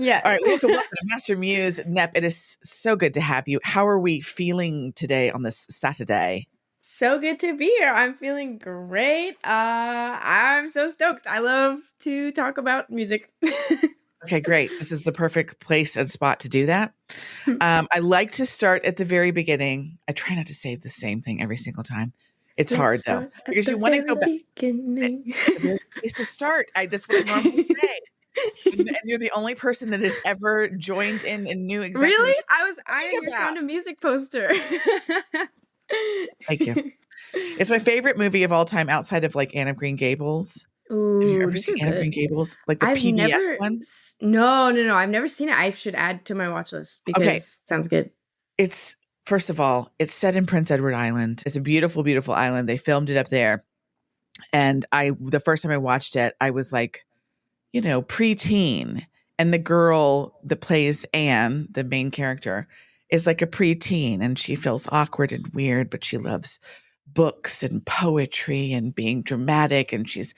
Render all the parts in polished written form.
Yes. All right. Welcome to Master Muse, Nep. It is so good to have you. How are we feeling today on this Saturday? So good to be here. I'm feeling great. I'm so stoked. I love to talk about music. Okay, great. This is the perfect place and spot to do that. I like to start at the very beginning. I try not to say the same thing every single time. It's hard though, because you want to go back. Beginning. It's a very good place to start. That's what I normally say. And you're the only person that has ever joined in and knew exactly Really? what I am your about. Sound of Music poster. Thank you. It's my favorite movie of all time outside of like Anne of Green Gables. Have you Ooh, ever these seen are Anne of Green good. Gables? Like the I've PBS never. one? No. I've never seen it. I should add to my watch list because Okay. it sounds good. It's, first of all, it's set in Prince Edward Island. It's a beautiful, beautiful island. They filmed it up there. And the first time I watched it, I was like, preteen. And the girl that plays Anne, the main character, is like a preteen and she feels awkward and weird, but she loves books and poetry and being dramatic, and she's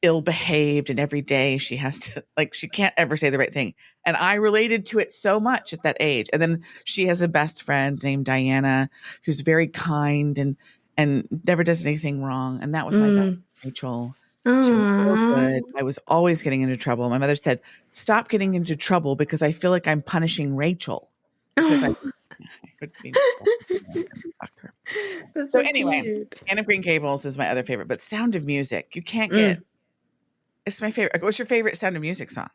ill behaved, and every day she has to, like, she can't ever say the right thing. And I related to it so much at that age. And then she has a best friend named Diana who's very kind and never does anything wrong. And that was my best friend, Rachel. She was so good. I was always getting into trouble. My mother said, "Stop getting into trouble because I feel like I'm punishing Rachel." Because I would be her. That's So so anyway, cute. Anne of Green Gables is my other favorite, but Sound of Music, you can't get. It's my favorite. What's your favorite Sound of Music song?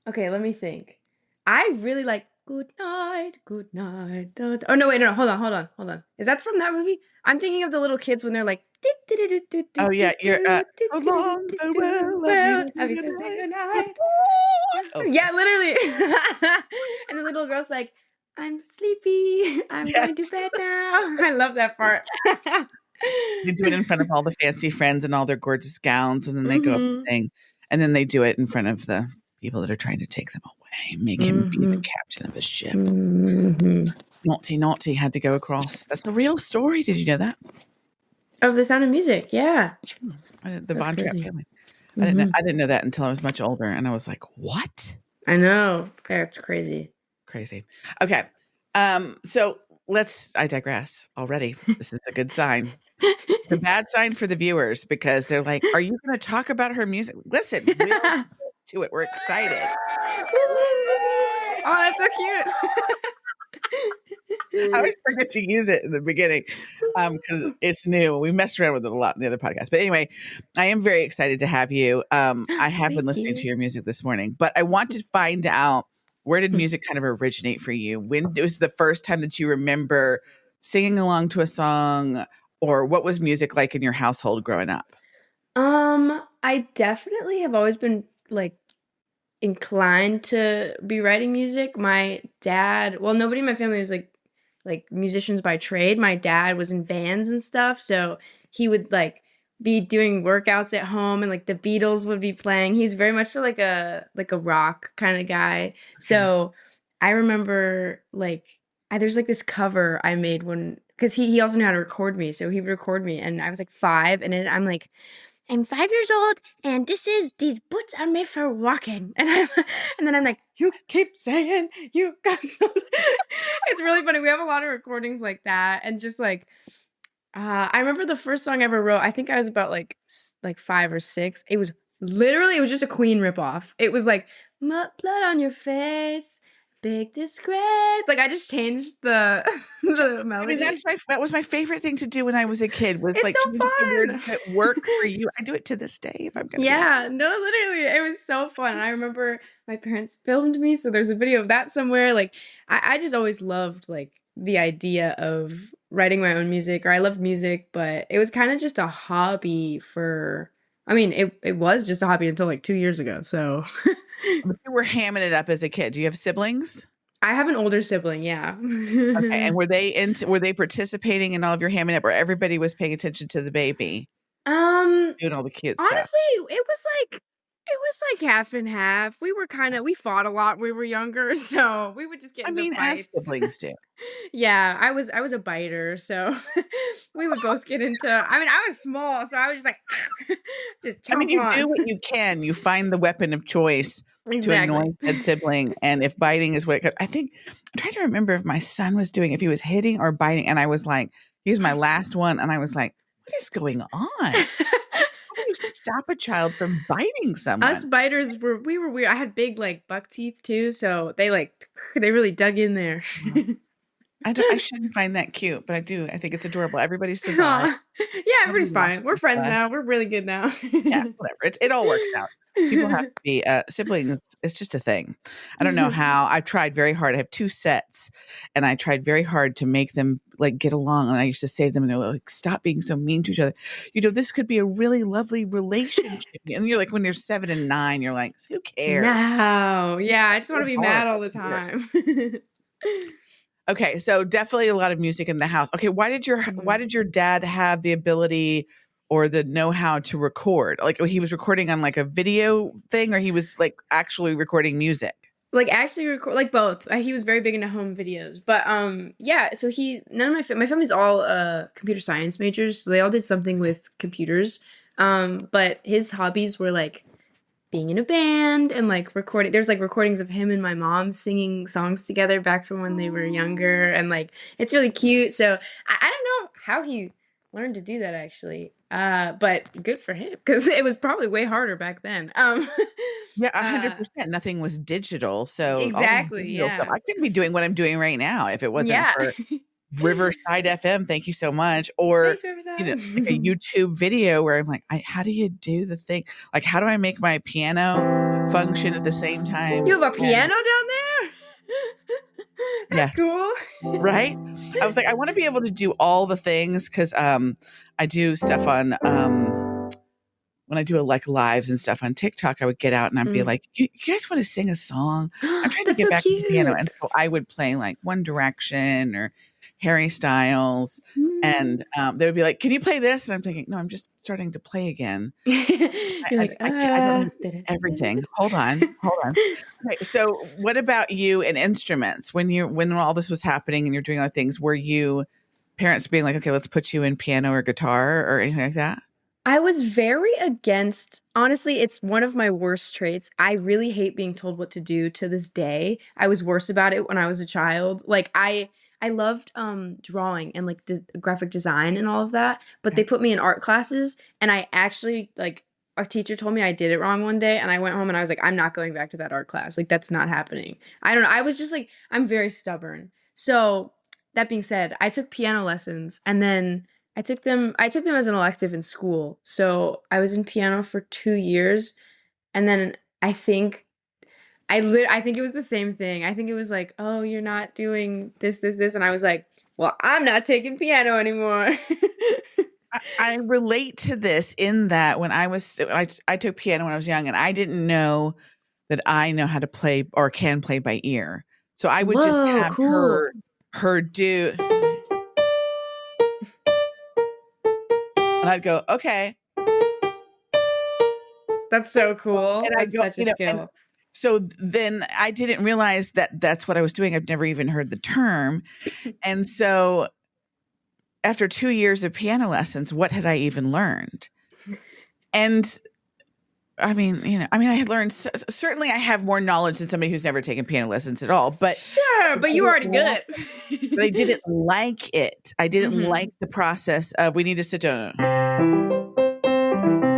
Okay, let me think. I really like Good Night, Good Night. Da, da. Oh, no, wait, no, hold on. Is that from that movie? I'm thinking of the little kids when they're like, Oh yeah, you're along the well, have you guys say good night? Oh, Yeah, literally. And the little girl's like, I'm sleepy. I'm going to bed now. I love that part. They do it in front of all the fancy friends and all their gorgeous gowns, and then they go up and sing, and then they do it in front of the people that are trying to take them away, make him be the captain of a ship. Naughty had to go across. That's a real story. Did you know that? Of the Sound of Music, yeah. The Von Trapp family. I didn't know that until I was much older, and I was like, "What?" I know. That's crazy. Crazy. Okay. So I digress already. This is a good sign. The bad sign for the viewers, because they're like, "Are you going to talk about her music?" Listen, we'll get to it. We're excited. Oh, that's so cute. I always forget to use it in the beginning because it's new. We messed around with it a lot in the other podcast. But anyway, I am very excited to have you. I have been listening to your music this morning, but I want to find out, where did music kind of originate for you? When was the first time that you remember singing along to a song, or what was music like in your household growing up? I definitely have always been like inclined to be writing music. My dad, well, nobody in my family was like musicians by trade. My dad was in bands and stuff, so he would like be doing workouts at home, and like the Beatles would be playing. He's very much like a rock kind of guy. So I remember like there's like this cover I made because he also knew how to record me, so he would record me, and I was like 5, and I'm like, I'm 5 years old, and these boots are made for walking. And then I'm like, you keep saying you got something. It's really funny. We have a lot of recordings like that, and just like, I remember the first song I ever wrote. I think I was about like 5 or 6. It was just a Queen ripoff. It was like, blood on your face, big disgrace. Like I just changed the melody. I mean, that was my favorite thing to do when I was a kid. Was It's like so choosing the words fun. that work for you. I do it to this day if I'm gonna be honest. Yeah, no, literally, it was so fun. And I remember my parents filmed me, so there's a video of that somewhere. Like, I just always loved like the idea of writing my own music, or I loved music, but it was kind of just a hobby it was just a hobby until like 2 years ago. So But you were hamming it up as a kid. Do you have siblings? I have an older sibling, yeah. Okay, and were they participating in all of your hamming up, or everybody was paying attention to the baby? Doing all the cute stuff. Honestly, It was like half and half. We fought a lot when we were younger, so we would just get I into mean, as fights. siblings do. Yeah, I was a biter, so we would both get into I was small, so I was just like just I mean, chomp you do on. what you can. You find the weapon of choice to annoy Exactly. said sibling, and if biting is what it could, I think I'm trying to remember if my son was doing if he was hitting or biting, and I was like, he was my last one, and I was like, what is going on? How do you stop a child from biting Us someone? biters were weird. I had big like buck teeth too, so they like they really dug in there. I shouldn't find that cute, but I do. I think it's adorable. Everybody survived. Aw. Yeah, Everybody everybody's lost fine. We're some friends blood. now. We're really good now. Yeah, whatever. It all works out. People have to be siblings. It's just a thing. I don't know how. I've tried very hard. I have two sets, and I tried very hard to make them like get along. And I used to say to them, and they're like, "Stop being so mean to each other." You know, this could be a really lovely relationship. And you're like, when you're 7 and 9, you're like, "Who cares?" No. Yeah, I just wanna So be hard. mad all the Who cares? time. Okay, so definitely a lot of music in the house. Okay, why Mhm. did your dad have the ability or the know-how to record? Like he was recording on like a video thing or he was like actually recording music? Like, actually record like, both. He was very big into home videos, but, yeah, so he none of my family's all, computer science majors, so they all did something with computers, but his hobbies were, like, being in a band and, like, recording there's, like, recordings of him and my mom singing songs together back from when they were younger, and, like, it's really cute, so I don't know how he learned to do that actually, but good for him because it was probably way harder back then, Yeah, uh 100%. Nothing was digital. So all this exactly, digital stuff, yeah. I couldn't be doing what I'm doing right now if it wasn't Yeah. for Riverside FM, thank you so much. Or, Thanks, like a Riverside. YouTube video where I'm like, how do you do the thing? Like, how do I make my piano function at the same time? You have a And piano down there? That's yeah, cool. right? I was like, I want to be able to do all the things because I do stuff on when I do like lives and stuff on TikTok, I would get out and I'd be Mm. like, you guys want to sing a song? I'm trying to That's get so back into piano. And cute. so I would play like One Direction or Harry Styles. Mm. And they would be like, can you play this? And I'm thinking, no, I'm just starting to play again. You're like, I don't know da-da-da-da-da. everything. Hold on. Okay, so what about you and instruments? When all this was happening and you're doing other things, were you parents being like, okay, let's put you in piano or guitar or anything like that? I was very against honestly, it's one of my worst traits. I really hate being told what to do to this day. I was worse about it when I was a child. Like I loved drawing and like graphic design and all of that, but they Okay. put me in art classes and I actually like a teacher told me I did it wrong one day and I went home and I was like I'm not going back to that art class. Like that's not happening. I don't know. I was just like I'm very stubborn. So, that being said, I took piano lessons and then I took them as an elective in school. So, I was in piano for 2 years, and then I think it was the same thing. I think it was like, "Oh, you're not doing this," and I was like, "Well, I'm not taking piano anymore." I relate to this in that I took piano when I was young and I didn't know that I know how to play or can play by ear. So I would just Whoa, have cool. her do and I'd go, okay. That's so cool. And I'd That's go, such a and skill. so then I didn't realize that that's what I was doing. I've never even heard the term. And so after 2 years of piano lessons, what had I even learned? And I had learned certainly I have more knowledge than somebody who's never taken piano lessons at all, but Sure, I but you were didn't already like good. but I didn't like it. I didn't like Mhm. the process of we need to sit down. I don't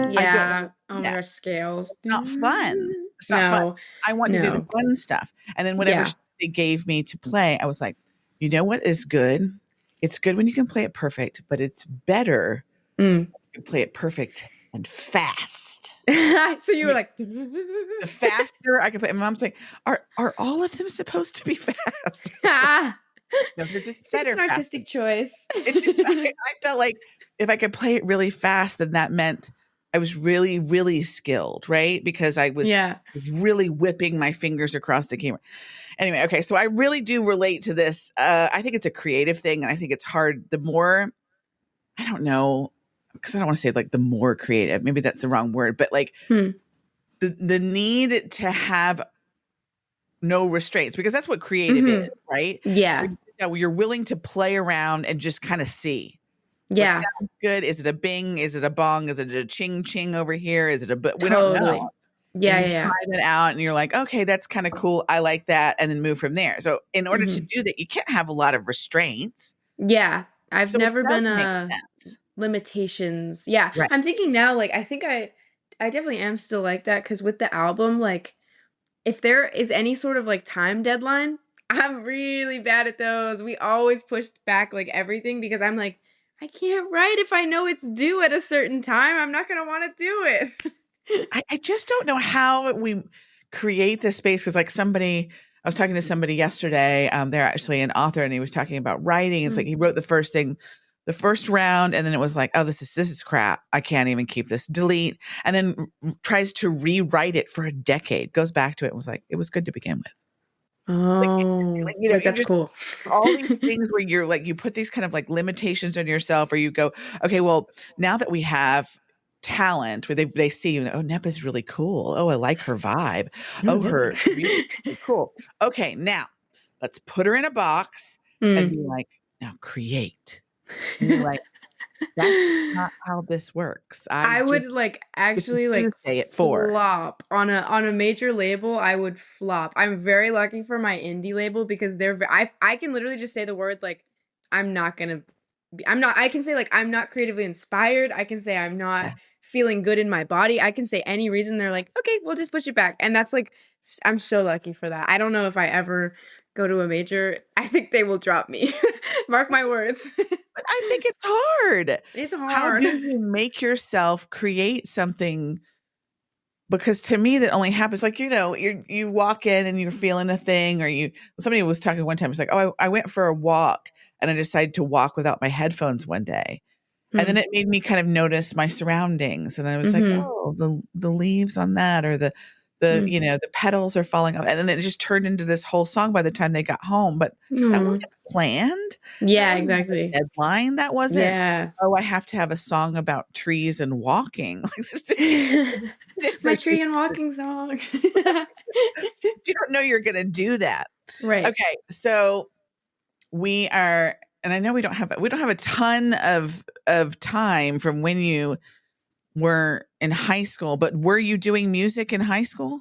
want Yeah. to Oh do my that. gosh, scales. It's not fun. It's not fun. No. I want to do the No. fun stuff. And then whatever Yeah. they gave me to play, I was like, you know what is good? It's good when you can play it perfect, but it's better Mm. when you play it perfect and fast. So you were like The faster I can play. My mom's like, are all of them supposed to be fast? Ah. No, they're just It's like it's better an fast. artistic choice. It's just I felt like if I could play it really fast, then that meant I was really, really skilled, right? Because I was Yeah. really whipping my fingers across the camera. Anyway, okay, so I really do relate to this. I think it's a creative thing, and I think it's hard. The more I don't know, because I don't want to say like the more creative. Maybe that's the wrong word, but like Hmm. the need to have no restraints, because that's what creative is, Mhm. right? Yeah. Where you're willing to play around and just kind of see what Yeah. sounds good. Is it a bing? Is it a bong? Is it a ching ching over here? Is it a but we don't know. Totally. And Yeah, you yeah, yeah. try that out and you're like, okay, that's kind of cool. I like that. And then move from there. So in order to Mhm. do that, you can't have a lot of restraints. Yeah. I've So it never does been make a sense. limitations. Yeah. Right. I'm thinking now, like, I think I definitely am still like that because with the album, like, if there is any sort of like time deadline, I'm really bad at those. We always pushed back like everything because I'm like, I can't write if I know it's due at a certain time. I'm not gonna want to do it. I just don't know how we create this space, because like somebody, I was talking to somebody yesterday. They're actually an author, and he was talking about writing. It's like Mm. he wrote the first thing, the first round, and then it was like, oh, this is crap. I can't even keep this. Delete, and then tries to rewrite it for a decade. Goes back to it and was like, it was good to begin with. Like, Oh, like you that's just cool. all these things where you're like, you put these kind of like limitations on yourself, or you go, okay, well, now that we have talent where they see you, oh, Nep is really cool. Oh, I like her vibe. I Oh, love her music's that. really cool. Okay, now let's put her in a box and Mm. be like, now create. And you're like, that's not how this works. I I just, would, like, it's a actually, like, Tuesday at 4. flop on a major label, I would flop. I'm very lucky for my indie label because they're ve I can literally just say the word, like, I'm not gonna I'm not I can say, like, I'm not creatively inspired, I can say I'm not Yeah. feeling good in my body, I can say any reason, they're like, "Okay, we'll just push it back," and that's, like I'm so lucky for that. I don't know if I ever go to a major, I think they will drop me. Mark my words. But I think it's hard. It's How hard. do you make yourself create something? Because to me, that only happens like, you walk in and you're feeling a thing, or somebody was talking one time. It's like, oh, I went for a walk and I decided to walk without my headphones one day. And then Hmm. it made me kind of notice my surroundings. And I was like, Mhm. oh, the leaves on that, or Mm. the petals are falling off. And then it just turned into this whole song by the time they got home. But that Aw. wasn't planned. That Yeah, wasn't exactly. a deadline. That wasn't, Yeah. oh, I have to have a song about trees and walking. My tree and walking song. You don't know you're gonna do that. Right. Okay, so we are, and I know we don't have a ton of time from when you were in high school, but were you doing music in high school?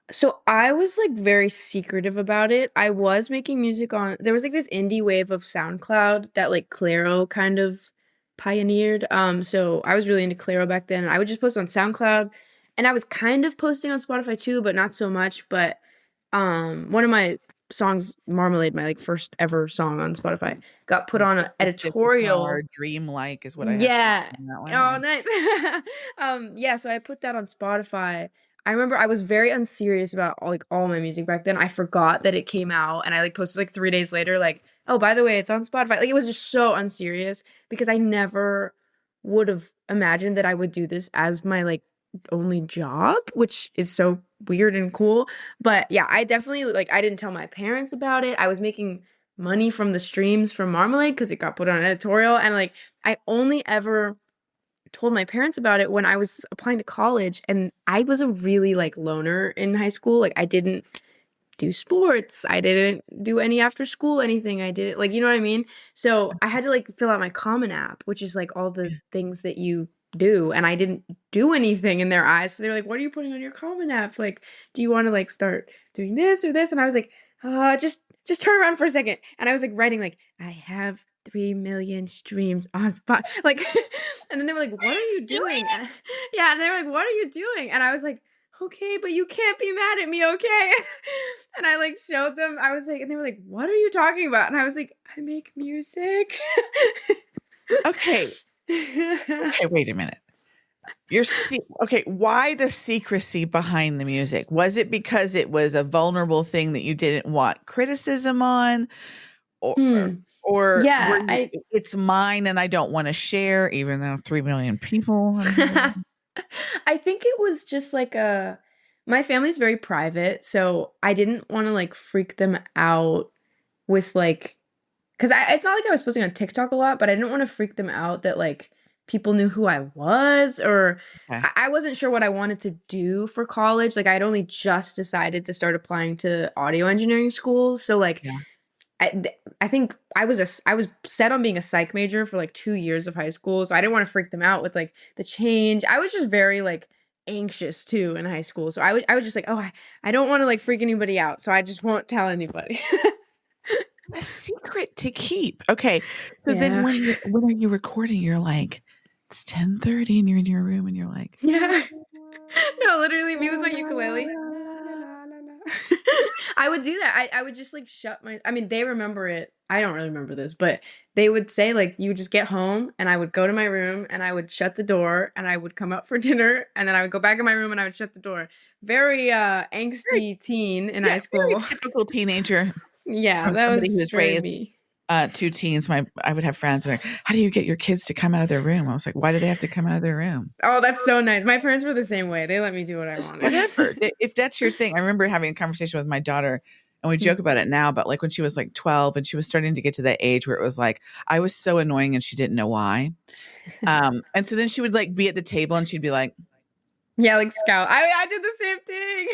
So I was, like, very secretive about it. I was making music on there was, like, this indie wave of SoundCloud that, like, Clairo kind of pioneered, so I was really into Clairo back then, and I would just post on SoundCloud, and I was kind of posting on Spotify too, but not so much, but, one of my songs, Marmalade, my, like, first ever song on Spotify, got put on an Acoustic guitar, editorial. dreamlike is what I have Yeah. on that one, Oh, yeah. nice. Yeah, so I put that on Spotify. I remember I was very unserious about all my music back then. I forgot that it came out and I like posted like 3 days later like, "Oh, by the way, it's on Spotify." Like it was just so unserious because I never would have imagined that I would do this as my like only job, which is so weird and cool. But yeah, I definitely like I didn't tell my parents about it. I was making money from the streams from Marmalade because it got put on editorial and like I only ever told my parents about it when I was applying to college, and I was a really, like, loner in high school, like, I didn't do sports, I didn't do any after school anything, I didn't like, you know what I mean? So, I had to, like, fill out my Common App, which is, like, all the things that you do, and I didn't do anything in their eyes, so they were like, "What are you putting on your Common App? Like, do you wanna, like, start doing this or this?" And I was like, just turn around for a second." And I was, like, writing, like, "I have 3 million streams on Spot" like, and then they were like, Are "What are you you doing doing?" it? Yeah, and they were like, "What are you doing?" And I was like, "Okay, but you can't be mad at me, okay?" And I, like, showed them, I was like and they were like, "What are you talking about?" And I was like, "I make music." Okay, okay, wait a minute. Okay, why the secrecy behind the music? Was it because it was a vulnerable thing that you didn't want criticism on? Or Hmm. or were Yeah, you, "It's mine and I don't wanna share," even though 3 million people are here? I think it was just like a my family's very private, so I didn't wanna, like, freak them out with, like 'cause I it's not like I was posting on TikTok a lot, but I didn't wanna freak them out that, like, people knew who I was, or Okay. I wasn't sure what I wanted to do for college. Like I'd only just decided to start applying to audio engineering schools. So like Yeah. I think I was set on being a psych major for like 2 years of high school, so I didn't want to freak them out with like the change. I was just very like anxious too in high school, so I was just like, oh, I don't want to like freak anybody out, so I just won't tell anybody. A secret to keep. Okay. So then Yeah. when are you recording? You're like, it's 10:30 and you're in your room and you're like, Yeah. No, literally me with my ukulele. La, la, la, la, la. I would do that. I would just like shut my I mean, they remember it. I don't really remember this, but they would say like you would just get home and I would go to my room and I would shut the door and I would come up for dinner and then I would go back in my room and I would shut the door. Very very, angsty teen in yeah, high very school. typical teenager Yeah, from that somebody who was was very raised me. two teens. I would have friends who were like, how do you get your kids to come out of their room? I was like, why do they have to come out of their room? Oh, that's so nice. My parents were the same way. They let me do what I Just wanted. whatever. If that's your thing. I remember having a conversation with my daughter and we joke about it now, but like when she was like 12 and she was starting to get to that age where it was like, I was so annoying and she didn't know why. And so then she would like be at the table and she'd be like Yeah, like scout. I did the same thing.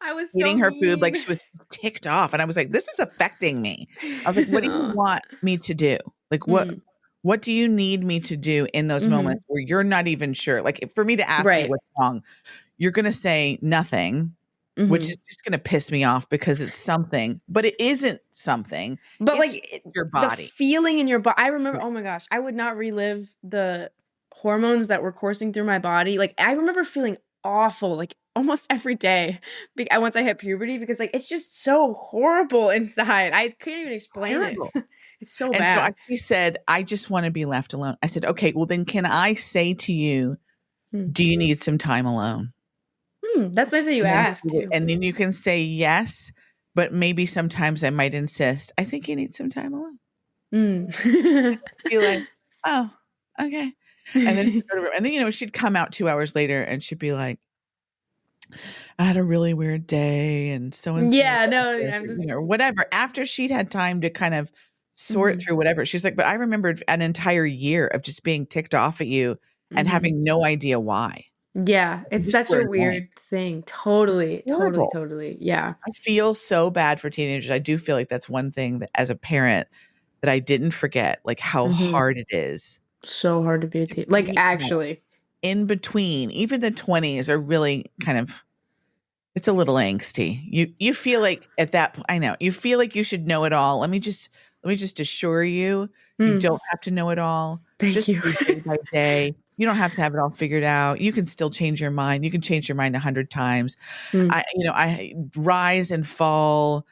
I was so eating her food like mean. she was ticked off. And I was like, this is affecting me. I was like, what do you Aw. want me to do? Like Mm, what do you need me to do in those mhm. moments where you're not even sure? Like for me to ask you Right. what's wrong, you're gonna say nothing, which is Mhm. just gonna piss me off because it's something, but it isn't something. But, It's like, just your the body. feeling in your body. I remember Yeah. oh my gosh, I would not relive the hormones that were coursing through my body. Like, I remember feeling awful, like, almost every day once I hit puberty because, like, it's just so horrible inside. I can't even explain it. Terrible. It's so And so bad. she said, I just want to be left alone. I said, okay, well then can I say to you, Hmm. do you need some time alone? That's nice that you asked too. And then you can say yes, but maybe sometimes I might insist, I think you need some time alone. Mm. Be like, oh, okay. And then she'd go to her, and then she'd come out 2 hours later and she'd be like, I had a really weird day and so Yeah, no, yeah, I'm or whatever. After she'd had time to kind of sort mhm, through whatever. She's like, but I remembered an entire year of just being ticked off at you and mhm. having no idea why. Yeah, You it's just such were a annoying. weird thing. Totally, totally, Horrible. totally. Yeah. I feel so bad for teenagers. I do feel like that's one thing that as a parent that I didn't forget, like how Mhm. hard it is So hard to be a to teen like, be in that actually. in between. Even the 20s are really kind of it's a little angsty. You feel like at that point, I know you feel like you should know it all. Let me just assure you, you Mm, don't have to know it all. thank Just you. go day by day. You don't have to have it all figured out. You can still change your mind. You can change your mind 100 times. Mm, I rise and fall.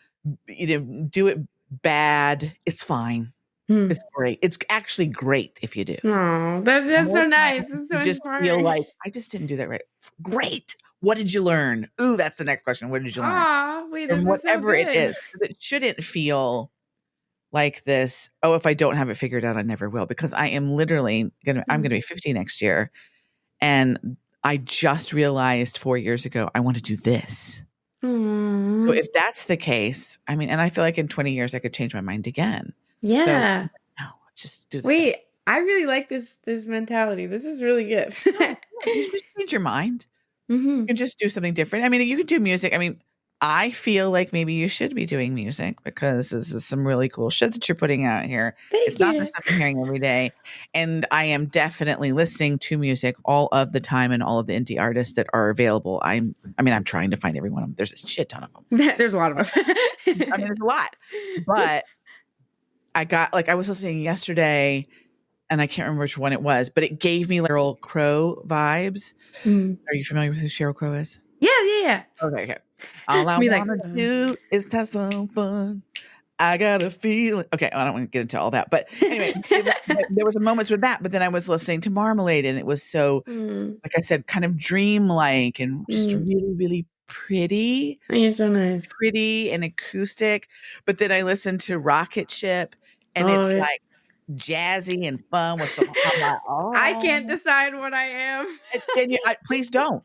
Do it bad. It's fine. mm. It's great. It's actually great if you do. Aw, that's More so nice. times This is so you just feel inspiring. like, "I just didn't do that right." Great. What did you learn? Ooh, that's the next question. What did you learn? Aw, wait, From this is so whatever it good. is. It shouldn't feel like this, "Oh, if I don't have it figured out, I never will," because I am literally I'm Mm. gonna be 50 next year, and I just realized 4 years ago, I wanna do this. So Aw. if that's the case, I mean, and I feel like in 20 years, I could change my mind again. So, Yeah. no, let's just do the stuff. Wait, I really like this mentality. This is really good. No, no, you just change your mind. You Mhm. can just do something different. I mean, you can do music. I mean, I feel like maybe you should be doing music because this is some really cool shit that you're putting out here. It's Thank not the you. stuff I'm hearing every day. And I am definitely listening to music all of the time and all of the indie artists that are available. I'm trying to find every one of them. There's a shit ton of them. There's a lot of us. I mean, there's a lot. But I was listening yesterday and I can't remember which one it was, but it gave me like Sheryl Crow vibes. Mm. Are you familiar with who Sheryl Crow is? Yeah, yeah, yeah. Okay, okay. All I Me like, wanna do is have some fun. I got a feeling. Okay, I don't want to get into all that, but anyway, there was a moments with that. But then I was listening to Marmalade, and it was so, Mm, like I said, kind of dreamlike and just mm. really, really You're so nice. pretty and acoustic. But then I listened to Rocket Ship, and Oh, it's yeah. like jazzy and fun with some. I'm like, I can't oh, decide what I am. please don't.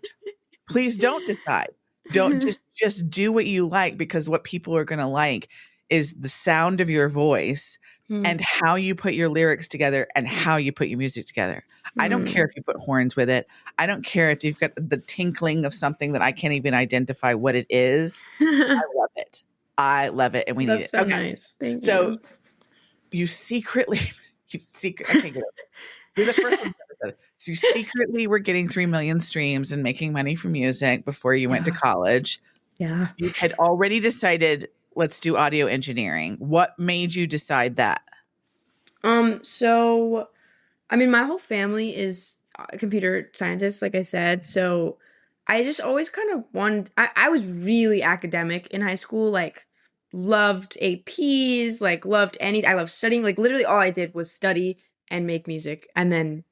Please don't decide. Don't just do what you like because what people are going to like is the sound of your voice, and how you put your lyrics together and how you put your music together. I don't care Mm. if you put horns with it. I don't care if you've got the tinkling of something that I can't even identify what it is. I love it. I love it and we need That's it. so Okay. nice. Thank So you. you secretly, I can't get it. You're the first one to ever said it. So you secretly were getting 3 million streams and making money from music before you went to Yeah. college. Yeah. You had already decided, let's do audio engineering. What made you decide that? So I mean, my whole family is computer scientists, like I said. So I just always kind of wanted, I was really academic in high school, like loved APs, like I loved studying. Like literally all I did was study and make music. And then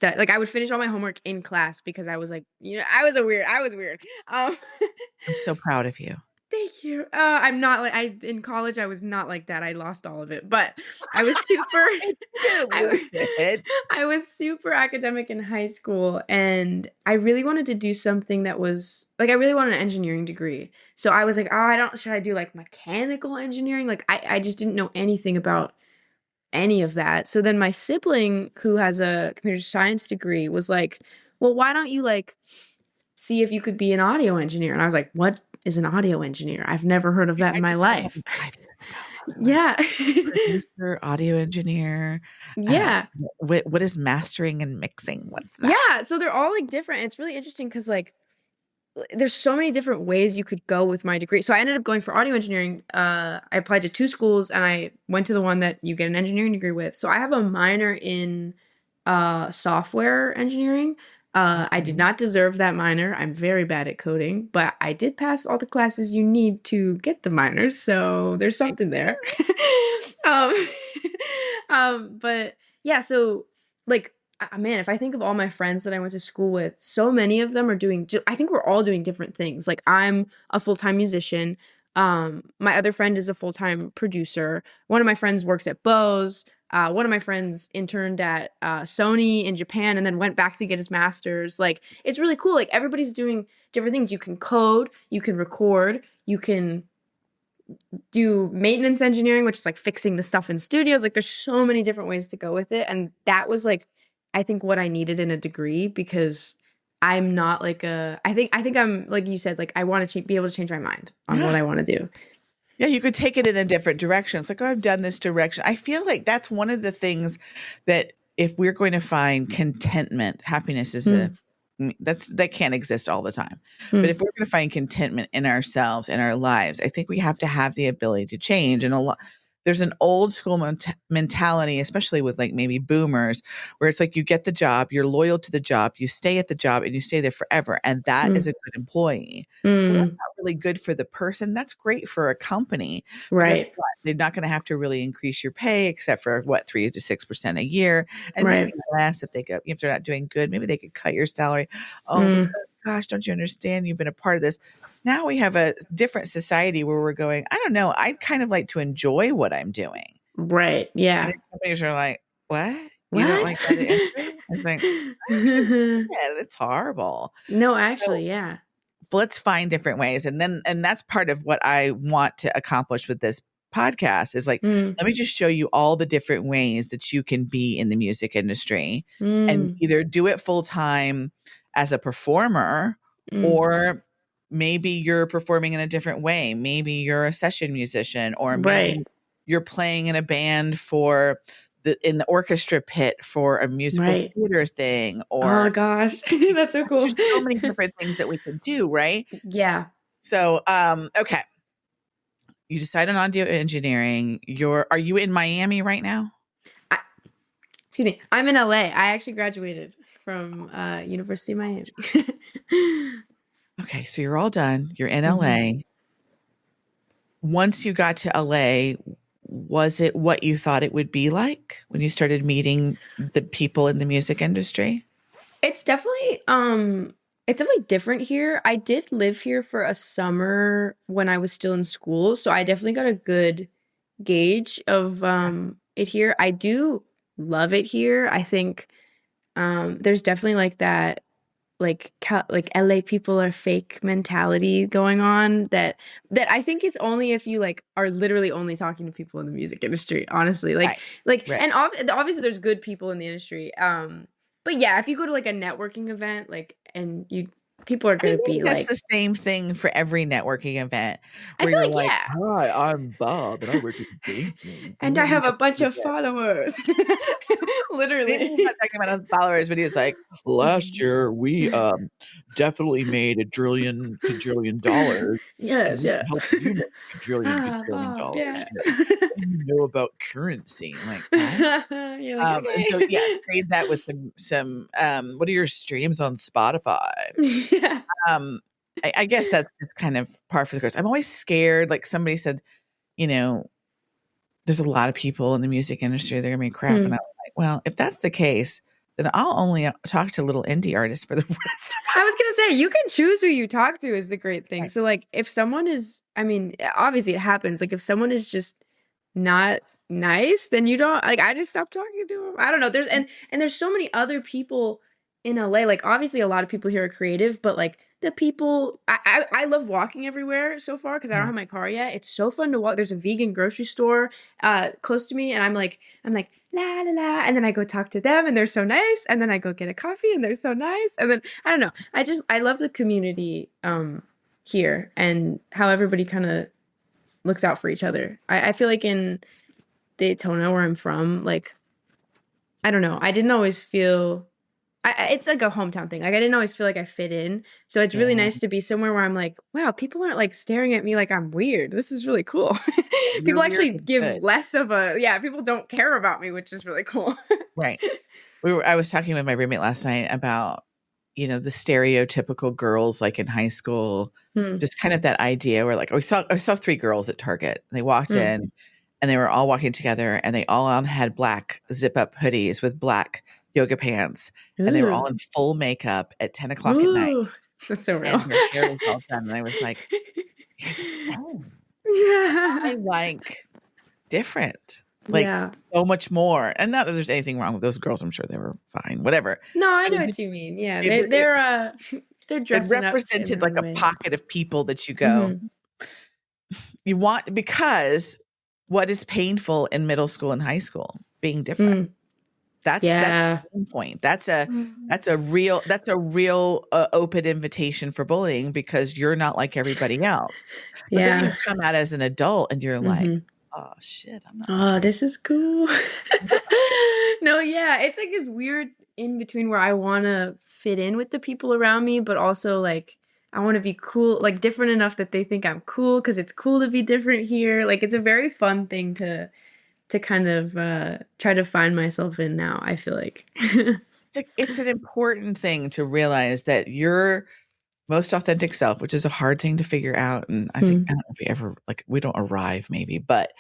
like I would finish all my homework in class because I was like, I was weird. Um, I'm so proud of you. Thank you. I'm not like in college. I was not like that. I lost all of it, but I was super. You didn't lose I, it. I was super academic in high school, and I really wanted to do something that was like I really wanted an engineering degree. So I was like, oh, I don't. Should I do like mechanical engineering? Like I just didn't know anything about any of that. So then my sibling, who has a computer science degree, was like, well, why don't you like see if you could be an audio engineer? And I was like, what is an audio engineer? I've never heard of that in I my did that life. like 5 years ago. I was like, Yeah. producer, audio engineer. Uh, Yeah. what is mastering and mixing? What's that? Yeah. So they're all like different. It's really interesting because like there's so many different ways you could go with my degree. So I ended up going for audio engineering. I applied to two schools and I went to the one that you get an engineering degree with. So I have a minor in software engineering. I did Okay. not deserve that minor. I'm very bad at coding, but I did pass all the classes you need to get the minors, so there's something there. um, but yeah, so like, man, if I think of all my friends that I went to school with, so many of them are doing. I think we're all doing different things. Like I'm a full-time musician. My other friend is a full-time producer. One of my friends works at Bose. One of my friends interned at Sony in Japan and then went back to get his master's. Like, it's really cool. Like, everybody's doing different things. You can code, you can record, you can do maintenance engineering, which is like fixing the stuff in studios. Like, there's so many different ways to go with it. And that was like, I think what I needed in a degree because I'm not like I think I'm like you said, like I want to be able to change my mind on what Yeah. I want to do. Yeah, you could take it in a different direction. It's like, oh, I've done this direction. I feel like that's one of the things that if we're going to find contentment, happiness is Mm, that can't exist all the time. But mm, if we're going to find contentment in ourselves, in our lives, I think we have to have the ability to change. And a lot, there's an old school mentality, especially with like maybe boomers, where it's like you get the job, you're loyal to the job, you stay at the job, and you stay there forever, and that is mm, a good employee. Well, that's mm, not really good for the person. That's great for a company because right, what? They're not going to have to really increase your pay except for what 3 to 6% a year, and maybe right. less if if they're not doing good. Maybe they could cut your salary. Oh, because Mm, gosh, don't you understand? You've been a part of this. Now we have a different society where we're going. I don't know. I'd kind of like to enjoy what I'm doing. right. I Yeah. think companies are like, what? You don't What? like data entry? I think I actually did. It's horrible. No, So actually, yeah. let's find different ways. And that's part of what I want to accomplish with this podcast is like, Mm, let me just show you all the different ways that you can be in the music industry and mm, either do it full time as a performer mm, or maybe you're performing in a different way. Maybe you're a session musician or maybe right, you're playing in a band for in the orchestra pit for a musical right. theater thing Oh or gosh, that's so there's cool. just so many different things that we can do, right? Yeah. So, okay, you decide on audio engineering. Are you in Miami right now? I, excuse me. I'm in LA. I actually graduated from University of Miami. Okay, so you're all done. You're in Mhm. LA. Once you got to LA, was it what you thought it would be like when you started meeting the people in the music industry? It's definitely it's definitely different here. I did live here for a summer when I was still in school, so I definitely got a good gauge of it here. I do love it here. I think there's definitely like that like LA people are fake mentality going on that I think it's only if you like are literally only talking to people in the music industry, honestly. Right. Right. And obviously there's good people in the industry. But yeah, if you go to like a networking event, like and you people are I mean, gonna maybe be that's like the same thing for every networking event I where feel you're like like, yeah. "Hi, I'm Bob, and I work at the banking." And And I then you have a get to bunch the of event. followers. Maybe he's not Literally. talking about his followers, but he's like, "Last year, we, definitely made a trillion kajillion dollars, and Yes, we can yeah. help you make a kajillion Ah, gajillion Bob, dollars. yeah. You know, what do you know about currency?" I'm like, "What?" You're like, And so, yeah, okay. trade that with what are your streams on Spotify? Yeah. Um, I guess that's just kind of par for the course. I'm always scared, like, somebody said, you know, "There's a lot of people in the music industry, they're gonna be crap," and I Hmm. was like, "Well, if that's the case, then I'll only, talk to little indie artists for the rest of I was gonna say you can choose who you talk to is the great thing. my." So like if someone is I mean, obviously it happens. Like if someone is just not nice, then you don't like I just stop talking to them. I don't know. And there's so many other people in LA. Like obviously a lot of people here are creative, but like the people I love walking everywhere so far because I don't Yeah, have my car yet. It's so fun to walk. There's a vegan grocery store close to me and I'm like la la la and then I go talk to them and they're so nice and then I go get a coffee and they're so nice and then I don't know. I love the community here and how everybody kind of looks out for each other. I feel like in Daytona, where I'm from, like I don't know, I didn't always feel. It's like a hometown thing. Like I didn't always feel like I fit in. So it's really yeah, nice to be somewhere where I'm like, wow, people aren't like staring at me like I'm weird. This is really cool. your People weird actually is give good. less of a yeah. People don't care about me, which is really cool. Right. I was talking with my roommate last night about, the stereotypical girls, like, in high school, Hmm. just kind of that idea where, like, I saw 3 girls at Target, and they walked Hmm. in, and they were all walking together, and they all on had black zip-up hoodies with black yoga pants, and they were all Ooh. in full makeup at 10 o'clock at night, Ooh. That's so real. and their hair was all done, and I was like, "Here's the thing, I Yeah. like different, like, Yeah. so much more," and not that there's anything wrong with those girls, I'm sure they were fine, whatever, No, I but know what you mean. Yeah, it it they're it dressing up in represented, their like, own a way. pocket of people that you go, Mhm. you want, because what is painful in middle school and high school? Being different. Mm. That's Yeah. the main point. That's a real, open invitation for bullying because you're not like everybody else. But then you Yeah. come out as an adult and you're like, Mhm. "Oh, shit, I'm not like Oh, every this is cool. I don't like it." No, yeah, it's like this weird in between where I wanna fit in with the people around me, but also, like, I wanna be cool like, different enough that they think I'm cool because it's cool to be different here. Like, it's a very fun thing to kind of, try to find myself in now, I feel like. It's an important thing to realize that your most authentic self, which is a hard thing to figure out, and Mm, I don't know if we ever, like, we don't arrive maybe, but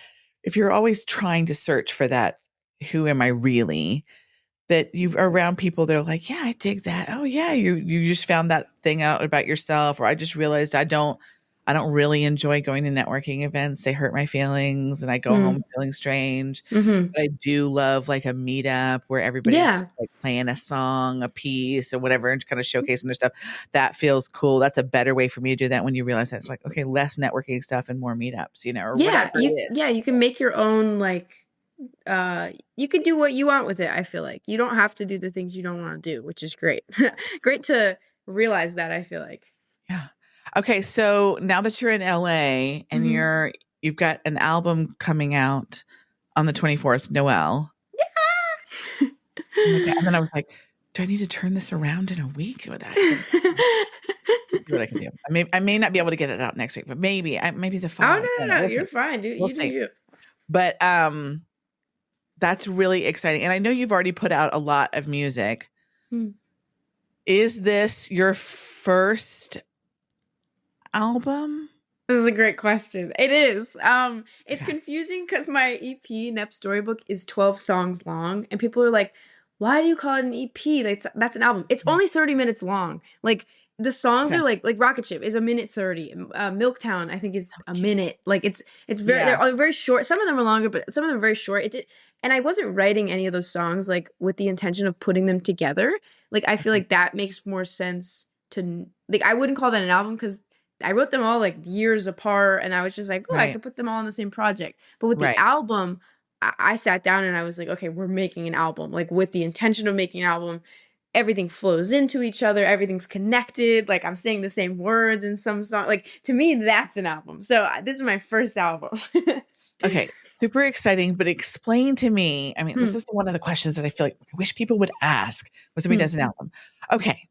if you're always trying to search for that, "Who am I really?" That you are around people that are like, "Yeah, I dig that. Oh, yeah, you just found that thing out about yourself," or, "I just realized I don't really enjoy going to networking events. They hurt my feelings, and I go home mm, feeling strange. mhm. But I do love, like, a meetup where everybody's just, Yeah. like, playing a song, a piece, or whatever, and kinda showcasing their stuff. That feels cool. That's a better way for me to do that when you realize that it's like, okay, less networking stuff and more meetups, or whatever it is. You can make your own, like, you can do what you want with it, I feel like. You don't have to do the things you don't wanna do, which is great. Great to realize that, I feel like. Yeah. Okay, so now that you're in LA and Mhm. you've got an album coming out on the 24th, Noelle. Oh my god, and then I was like, "Do I need to turn this around in a week?" With that, but let's see what I can do. I may not be able to get it out next week, but maybe the Oh, following. I don't no, know, no, no, we'll you're see. fine, dude. We'll You do see. you. But, that's really exciting, and I know you've already put out a lot of music. Mm. Is this your first album? This is a great question. It is. It's Okay. confusing because my EP, Nep Storybook, is 12 songs long, and people are like, "Why do you call it an EP? That's an album. It's Yeah. only 30 minutes long. Like, the songs Okay. are like Rocket Ship is a minute 30. Milktown I think is So a cute. minute. Like it's very Yeah. they're all very short. Some of them are longer, but some of them are very short. It did, and I wasn't writing any of those songs like with the intention of putting them together. Like I feel Okay. like that makes more sense to like I wouldn't call that an album because I wrote them all like years apart, and I was just like, oh, I Right. could put them all in the same project. But with the Right. album, I sat down and I was like, okay, we're making an album, like with the intention of making an album. Everything flows into each other, everything's connected, like I'm saying the same words in some song. Like to me, that's an album. So this is my first album. Okay. Super exciting, but explain to me. I mean, Hmm, this is one of the questions that I feel like I wish people would ask when somebody hmm, does an album. Okay.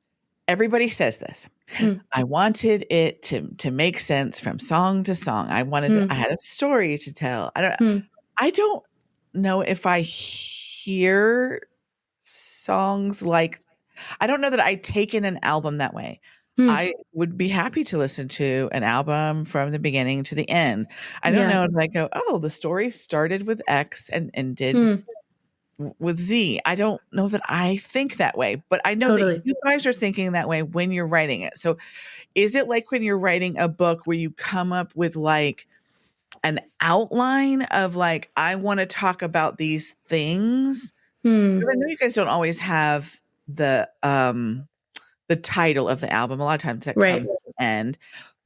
Everybody says this. hmm, I wanted it to make sense from song to song. I hmm, had a story to tell. hmm, I don't know if I hear songs like I don't know that I take in an album that way. hmm. I would be happy to listen to an album from the beginning to the end. I don't Yeah. know that I go, "Oh, the story started with X and ended Hmm. with Z." I don't know that I think that way, but I know that Totally. you guys are thinking that way when you're writing it. So, is it like when you're writing a book where you come up with like an outline of like, I want to talk about these things? Hmm. 'Cause I know you guys don't always have the title of the album. A lot of times that Right. comes at the end.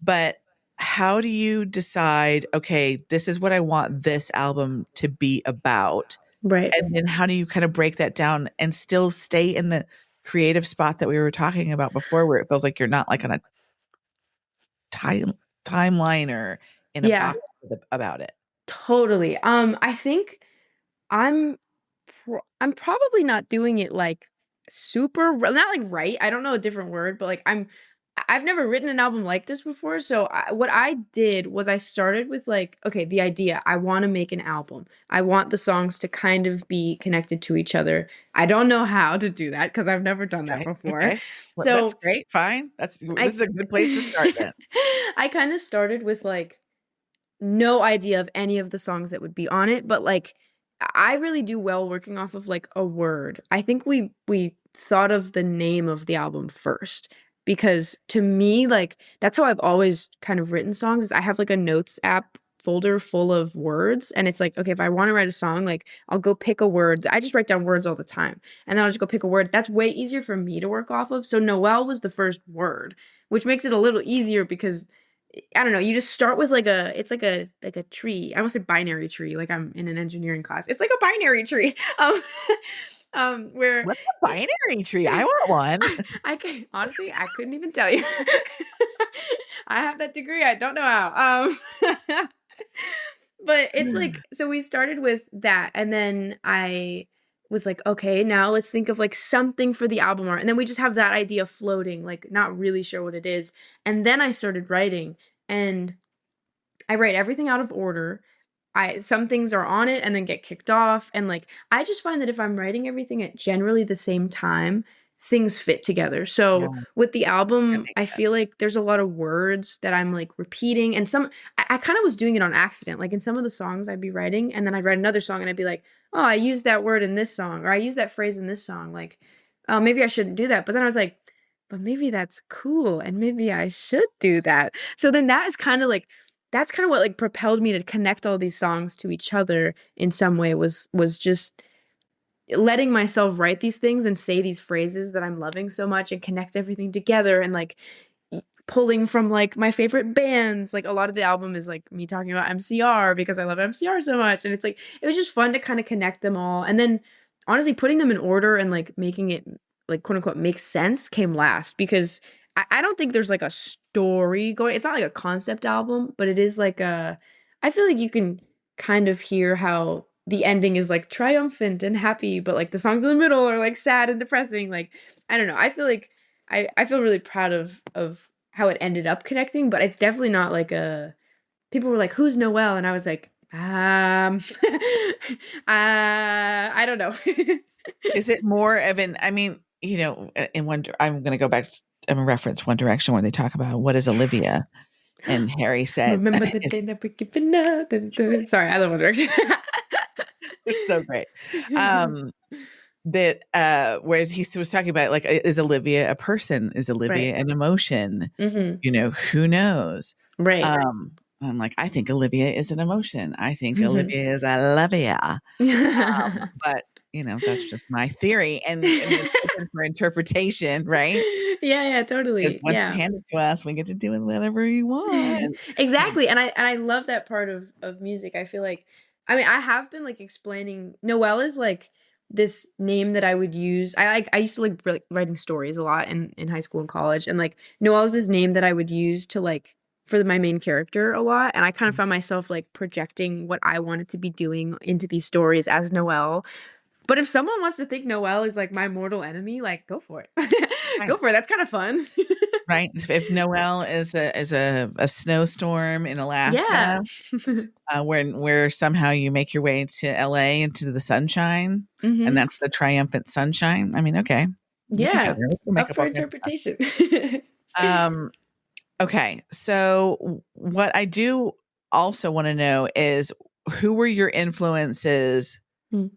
But how do you decide, okay, this is what I want this album to be about? Right. And then how do you kind of break that down and still stay in the creative spot that we were talking about before where it feels like you're not like on a time timeline or in a Yeah. box about it? Totally. I think I'm I'm probably not doing it like not like right. I don't know a different word, but like I've never written an album like this before. So what I did was I started with like, okay, the idea. I want to make an album. I want the songs to kind of be connected to each other. I don't know how to do that because I've never done that Okay. before. Okay. Well, that's So great. Fine. This I is a good place to start then. I kind of started with like no idea of any of the songs that would be on it, but like I really do well working off of like a word. I think we thought of the name of the album first because to me like that's how I've always kind of written songs is I have like a notes app folder full of words and it's like okay if I want to write a song like I'll go pick a word. I just write down words all the time and then I'll just go pick a word. That's way easier for me to work off of. So Noelle was the first word, which makes it a little easier because I don't know, you just start with like a it's like a tree. I almost said binary tree, like I'm in an engineering class. It's like a binary tree. Where What's a binary tree? I want one. I can honestly I couldn't even tell you. I have that degree. I don't know how. But it's like so we started with that and then I was like, okay, now let's think of like something for the album art. And then we just have that idea floating, like not really sure what it is. And then I started writing and I write everything out of order. I some things are on it and then get kicked off and like I just find that if I'm writing everything at generally the same time, things fit together. Yeah, So with the that album, makes I sense. feel like there's a lot of words that I'm like repeating and some I kind of was doing it on accident. Like in some of the songs I'd be writing and then I'd write another song and I'd be like, "Oh, I used that word in this song or I used that phrase in this song." Like, "Oh, maybe I shouldn't do that." But then I was like, "But maybe that's cool and maybe I should do that." So then that is kind of like that's kind of what like propelled me to connect all these songs to each other in some way was just letting myself write these things and say these phrases that I'm loving so much and connect everything together and like pulling from like my favorite bands. Like a lot of the album is like me talking about MCR because I love MCR so much. And it's like it was just fun to kind of connect them all. And then honestly putting them in order and like making it like quote unquote make sense came last because I don't think there's like a story going. It's not like a concept album, but it is like a I feel like you can kind of hear how the ending is like triumphant and happy, but like the songs in the middle are like sad and depressing. Like I don't know. I feel like I feel really proud of how it ended up connecting, but it's definitely not like a people were like, "Who's Noelle?" And I was like, I don't know. Is it more of an I mean, in I'm gonna go back and reference One Direction where they talk about what is Olivia? Yes. And Harry said Remember the day that we given up. Sorry, I love One Direction. it's so great. Um, that where he was talking about like, is Olivia a person? Is Right. Olivia an emotion? Mhm. Who knows? Right. I'm like, I think Olivia is an emotion. I think Olivia is Olivia. But that's just my theory, and it's open for interpretation, right? Yeah, yeah, Because totally. once you Yeah. hand it to us, we get to do with whatever you want. Exactly, and I love that part of music. I feel like I mean, I have been, like, explaining Noelle is, like, this name that I would use. I used to, like, writing stories a lot in high school and college, and, like, Noelle is this name that I would use to, like for my main character a lot, and I kind of found myself, like, projecting what I wanted to be doing into these stories as Noelle. But if someone wants to think Noelle is, like, my mortal enemy, like, go for it. Go Right. for it, that's kinda fun. Right. If Noel is a snowstorm in Yeah. Alaska, where somehow you make your way to LA into the sunshine, and Mhm. that's the triumphant sunshine. I mean, okay, we can go Yeah, there. We can make up up for all kinds of interpretation. stuff. Okay, so what I do also want to know is, who were your influences? Mm,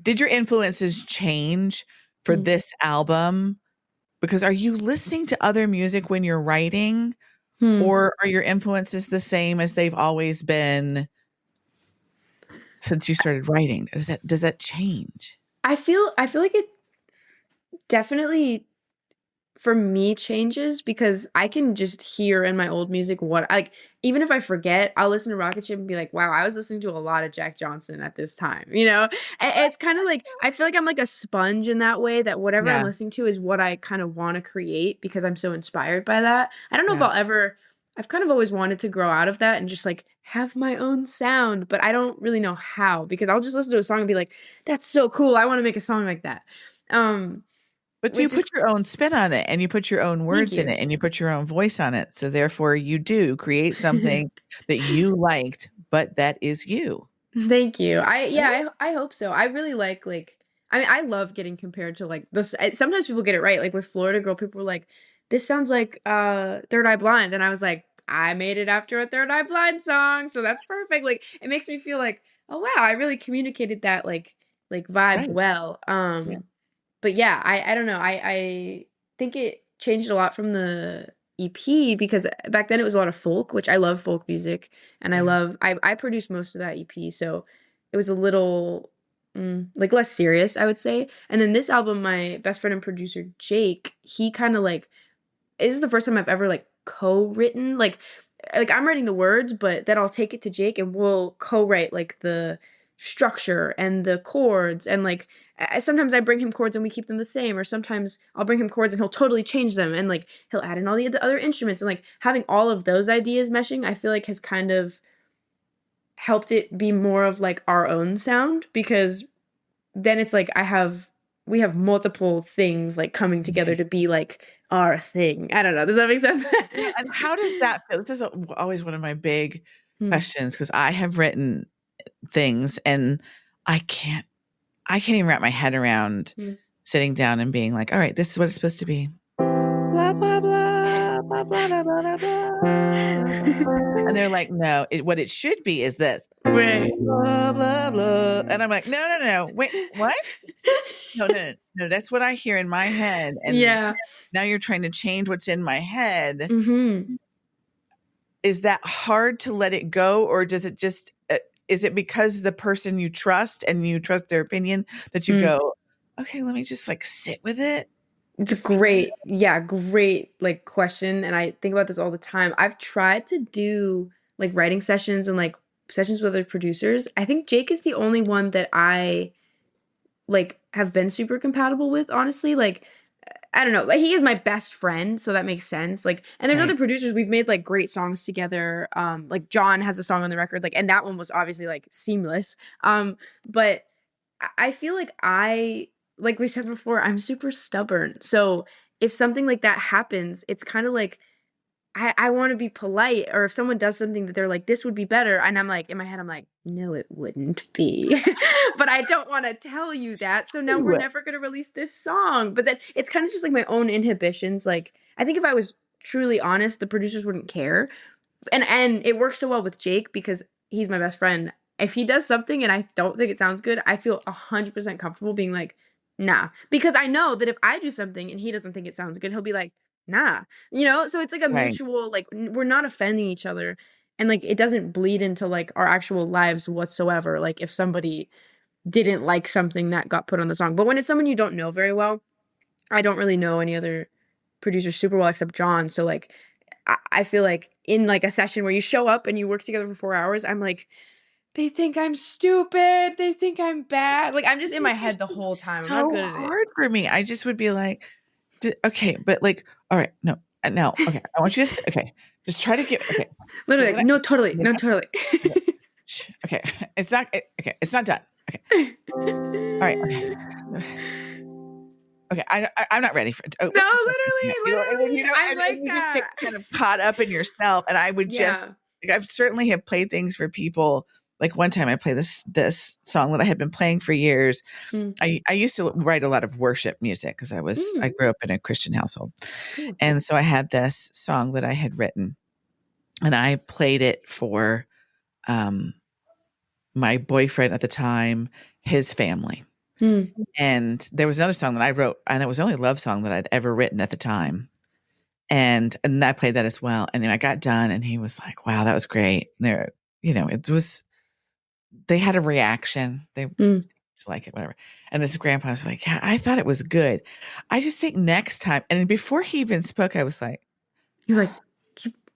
Did your influences change for mm, this album? Because are you listening to other music when you're writing, hmm. or are your influences the same as they've always been since you started writing? Does that change? I feel like it definitely for me changes because I can just hear in my old music what like even if I forget, I'll listen to Rocket Ship and be like, "Wow, I was listening to a lot of Jack Johnson at this time." You know? It's kind of like I feel like I'm like a sponge in that way that whatever I'm Yeah, listening to is what I kind of want to create because I'm so inspired by that. I don't know if yeah. I've kind of always wanted to grow out of that and just like have my own sound, but I don't really know how because I'll just listen to a song and be like, "That's so cool. I want to make a song like that." Um, But you which is put your own spin on it, and you put your own thank words in you. it, and you put your own voice on it. So therefore you do create something that you liked, but that is you. Thank you. Right? I hope so. I really like I mean, I love getting compared to like this sometimes people get it right. Like with Florida Girl, people were like, "This sounds like Third Eye Blind." And I was like, "I made it after a Third Eye Blind song, so that's perfect." Like it makes me feel like, "Oh wow, I really communicated that like vibe Right. well." Yeah. But yeah, I don't know. I think it changed a lot from the EP because back then it was a lot of folk, which I love folk music and Yeah. I produced most of that EP, so it was a little like less serious, I would say. And then this album, my best friend and producer Jake, he kind of like this is the first time I've ever like co-written like I'm writing the words, but then I'll take it to Jake and we'll co-write like the structure and the chords and like sometimes I bring him chords and we keep them the same or sometimes I'll bring him chords and he'll totally change them and like he'll add in all the other instruments and like having all of those ideas meshing I feel like has kind of helped it be more of like our own sound because then it's like we have multiple things like coming together Right. to be like our thing. I don't know. Does that make sense? Yeah, and how does that feel? This is always one of my big Hmm. questions, because I have written things, and I can't I can't even wrap my head around Hmm. sitting down and being like, "All right, this is what it's supposed to be. Blah blah blah blah blah blah blah blah." And they're like, "No, what it should be is this. Right. Blah blah blah." And I'm like, "No, no, no. Wait, what? No, no, no, no. That's what I hear in my head, and Yeah. now you're trying to change what's in my head." Mhm. Is that hard to let it go, or does it just is it because the person you trust and you trust their opinion that you Mm. go, "Okay, let me just like sit with it, It's a feel it." great, like, question, and I think about this all the time. I've tried to do, like, writing sessions and, like, sessions with other producers. I think Jake is the only one that I, like, have been super compatible with, honestly, like, I don't know, like, he is my best friend, so that makes sense, like and there's Right. other producers we've made, like, great songs together, like, John has a song on the record, like and that one was obviously, like, seamless, but I feel like like we said before, I'm super stubborn. So if something like that happens, it's kind of like I want to be polite, or if someone does something that they're like, this would be better, and I'm like, in my head, I'm like, no, it wouldn't be. But I don't want to tell you that. So now we're Ooh, never going to release this song. But then it's kind of just like my own inhibitions. Like, I think if I was truly honest, the producers wouldn't care. And it works so well with Jake because he's my best friend. if he does something and I don't think it sounds good, I feel 100% comfortable being like, nah. Because I know that if I do something and he doesn't think it sounds good, he'll be like, nah. So it's like a Right. mutual, like, we're not offending each other. And like, it doesn't bleed into like our actual lives whatsoever. Like, if somebody didn't like something that got put on the song. But when it's someone you don't know very well, I don't really know any other producers super well except John. So like, I feel like in like a session where you show up and you work together for 4 hours, I'm like, they think I'm stupid. They think I'm bad. Like, I'm just in It my head just the be whole time. I'm not so good at it. hard for me. I just would be like, okay, but like, all right, no, now, okay, I want you to, okay, just try to get, okay. So Literally, we're like, gonna, no, totally, we're no, gonna totally. okay, okay, it's not, okay, it's not done. Okay, all right, okay, okay. I'm not ready for it. Oh, No, let's just start from the literally, and then literally. I'm and like you just get that. kind of caught up in yourself. And I would just, Yeah. like, I've certainly have played things for people. Like one time I played this song that I had been playing for years. Mm. I used to write a lot of worship music because I Mm. grew up in a Christian household. Cool. And so I had this song that I had written and I played it for um, my boyfriend at the time, his family. Mm. And there was another song that I wrote, and it was the only love song that I'd ever written at the time. And I played that as well. And then I got done, and he was like, "Wow, that was great." And there, it was. They had a reaction. They Mm. like it, whatever. And his grandpa was like, "Yeah, I thought it was good. I just think next time." And before he even spoke, I was like, You're like,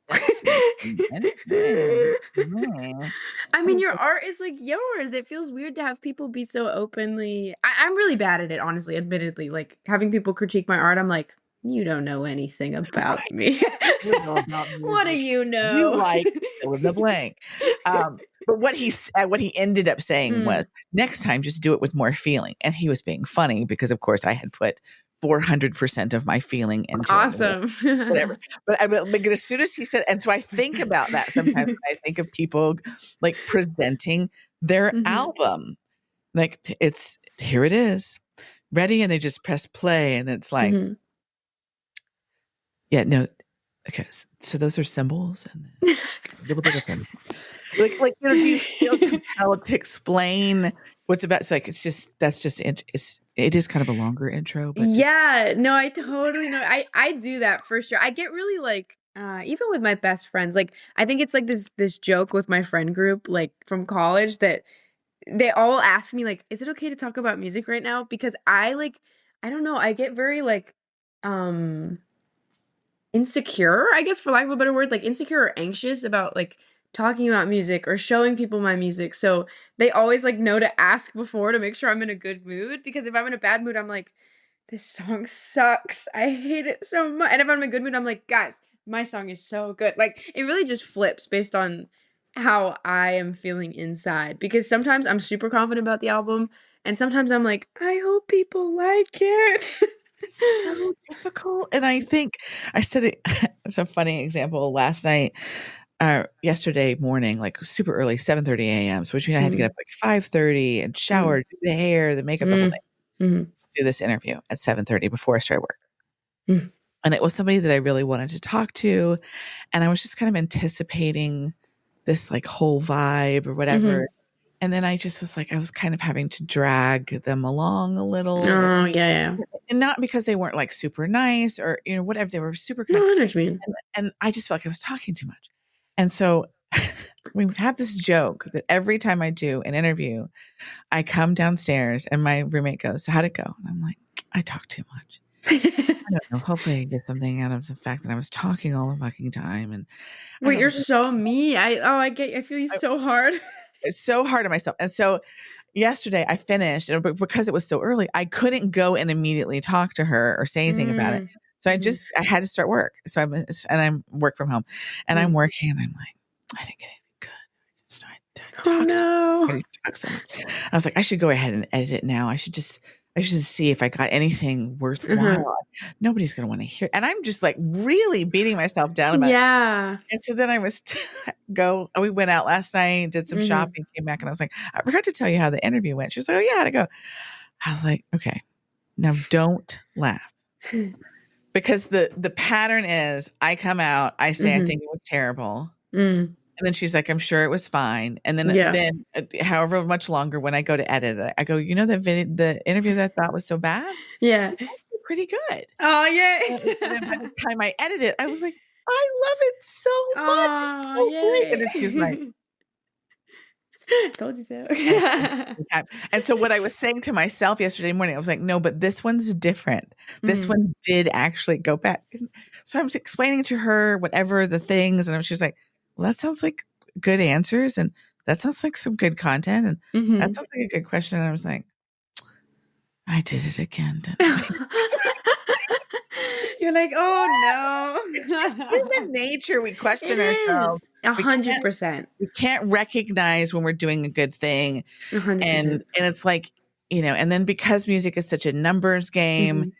"That's interesting." Mhm. I mean, your art is like yours. It feels weird to have people be so openly. I'm really bad at it, honestly, admittedly. Like having people critique my art, I'm like, you don't know anything about me. You know about What do music. you You know? like fill in the blank. But what he ended up saying was, Mm, next time, just do it with more feeling. And he was being funny because, of course, I had put 400% of my feeling into it. awesome. Whatever. But as soon as he said, and so I think about that sometimes when I think of people like presenting their Hmm. album, like it's here it is, ready, and they just press play, and it's like, Hmm. yeah, no, okay, so those are symbols and a little bit of them. Do you feel compelled to explain what's about? It's like that's just it is kind of a longer intro, but just Yeah, no, I totally know. I do that for sure. I get really like even with my best friends, like I think it's like this joke with my friend group like from college that they all ask me like, "Is it okay to talk about music right now?" Because I don't know, I get very like um insecure, I guess for lack of a better word, like insecure or anxious about like talking about music or showing people my music. So they always like know to ask before to make sure I'm in a good mood because if I'm in a bad mood, I'm like, this song sucks. I hate it so much. And if I'm in a good mood, I'm like, guys, my song is so good. Like it really just flips based on how I am feeling inside because sometimes I'm super confident about the album and sometimes I'm like, I hope people like it. it's so difficult. And I think I said it. It's a funny example last night. Yesterday morning, like super early, 7:30 a.m. So which means I had to get Mm, up like 5:30 and shower, mm, do the hair, the makeup, the whole mm, thing. mhm. Do this interview at 7:30 before I started work. Mm, And it was somebody that I really wanted to talk to. And I was just kind of anticipating this like whole vibe or whatever. mhm. And then I just was like, I was kind of having to drag them along a little, like, Oh, yeah, yeah. and not because they weren't like super nice or, whatever. They were super No, kind. I know what you mean. And I just felt like I was talking too much. And so we have this joke that every time I do an interview, I come downstairs and my roommate goes, "So how'd it go?" And I'm like, "I talk too much." I don't know. Hopefully I get something out of the fact that I was talking all the fucking time. And I Wait, don't you're know. so me. I feel you I, so hard. it's so hard on myself. And so yesterday I finished, and because it was so early, I couldn't go and immediately talk to her or say anything about it. Mm, So mhm, I had to start work. So I'm work from home, and I'm mm. working, and I'm like, I didn't get anything good. I Oh, talked. no. I talk so much. I was like, I should go ahead and edit it now. I should just see if I got anything Uh-huh. worthwhile. Nobody's going to want to hear. And I'm just like really beating myself down about it. Yeah. And so then I was we went out last night, did some Mhm. shopping, came back, and I was like, I forgot to tell you how the interview went. She was like, "Oh yeah, how'd it go?" I was like, okay, now don't laugh. Because the pattern is I come out, I say I Mhm. think it was terrible, Mm. And then she's like, "I'm sure it was fine." And Yeah. however much longer when I go to edit it, I go, "You know, the interview that I thought was so bad? Yeah. It's actually pretty good." Oh, And then by yay. the time I edit it, I was like, "I love it so much. It's Oh, so great." And then she's like, yay. Told you so. and it's been every time. And so what I was saying to myself yesterday morning, I was like, "No, but this one's different. This Mhm. one did actually go back." And so I was explaining to her whatever the things, and she's like, "Well, that sounds like good answers, and that sounds like some good content, and that Mhm. sounds like a good question." And I was like, "I did it again, didn't I?" You're like, "Oh, It's just no." human nature. We It question ourselves. is. We can't 100%. we can't recognize when we're doing a good thing. And 100%. it's like, and then because music is such a numbers game, Mhm.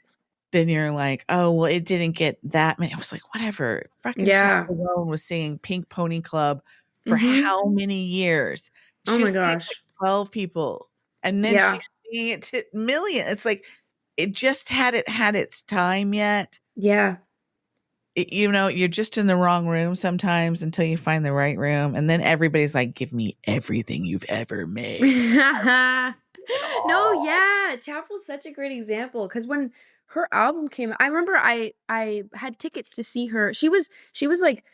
then you're like, "Oh, well, it didn't get that many." I was like, "Whatever." Fucking Yeah. Chappell Roan was singing Pink Pony Club for Mhm. how many years? Oh She my was singing it to, like, gosh. 12 people, and then Yeah. she's singing it to million. It's like it just hadn't had its time yet. Yeah. You're just in the wrong room sometimes until you find the right room, and then everybody's like, "Give me everything you've ever made." And No, oh, yeah, Chapel's such a great example because when her album came I remember I had tickets to see her. She was, like,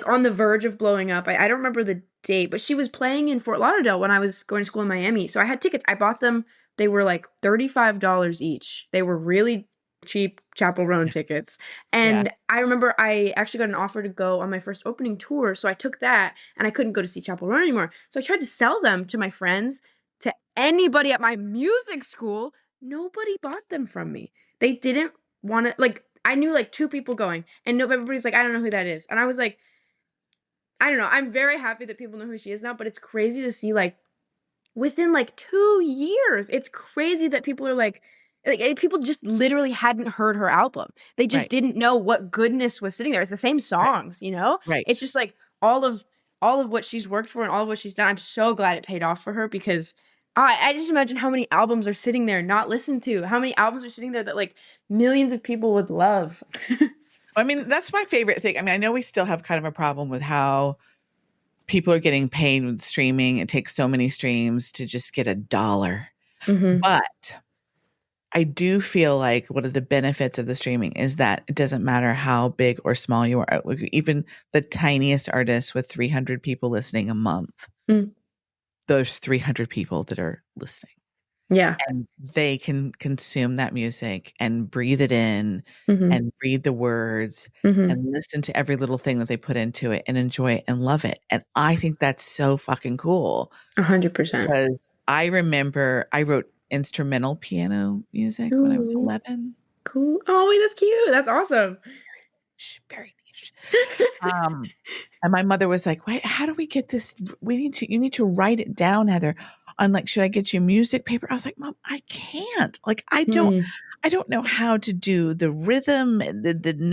on the verge of blowing up. I don't remember the date, but she was playing in Fort Lauderdale when I was going to school in Miami, so I had tickets. I bought them. They were, like, $35 each. They were really cheap Chapel Roan tickets, yeah. and I remember I actually got an offer to go on my first opening tour, so I took that, and I couldn't go to see Chapel Roan anymore, so I tried to sell them to my friends, to anybody at my music school. Nobody bought them from me. They didn't wanna like, I knew, like, 2 people going, and no everybody's like, "I don't know who that is." And I was like, I don't know, I'm very happy that people know who she is now, but it's crazy to see, like, within, like, 2 years, it's crazy that people are people just literally hadn't heard her album. They just Right, didn't know what goodness was sitting there. It's the same right, songs, you know? It's right. just, like, all of what she's worked for and all of what she's done. I'm so glad it paid off for her because I just imagine how many albums are sitting there not listened to, how many albums are sitting there that, like, millions of people would love. I mean, that's my favorite thing. I mean, I know we still have kind of a problem with how people are getting paid with streaming. It takes so many streams to just get a dollar. Mhm. But I do feel like one of the benefits of the streaming is that it doesn't matter how big or small you are. Like, even the tiniest artist with 300 people listening a month, Mm. those 300 people that are listening, Yeah. and they can consume that music and breathe it in Mhm. and read the words Mhm. and listen to every little thing that they put into it and enjoy it and love it. And I think that's so fucking cool 100%. because I remember I wrote instrumental piano music when I was Ooh, 11. cool. Oh, wait, that's cute. That's awesome. Very niche. Um, and my mother was like, "Wait, how do we get this? You need to write it down, Heather, on, like, should I get you music paper?" I was like, "Mom, I can't. Like, Mm, I don't know how to do the rhythm and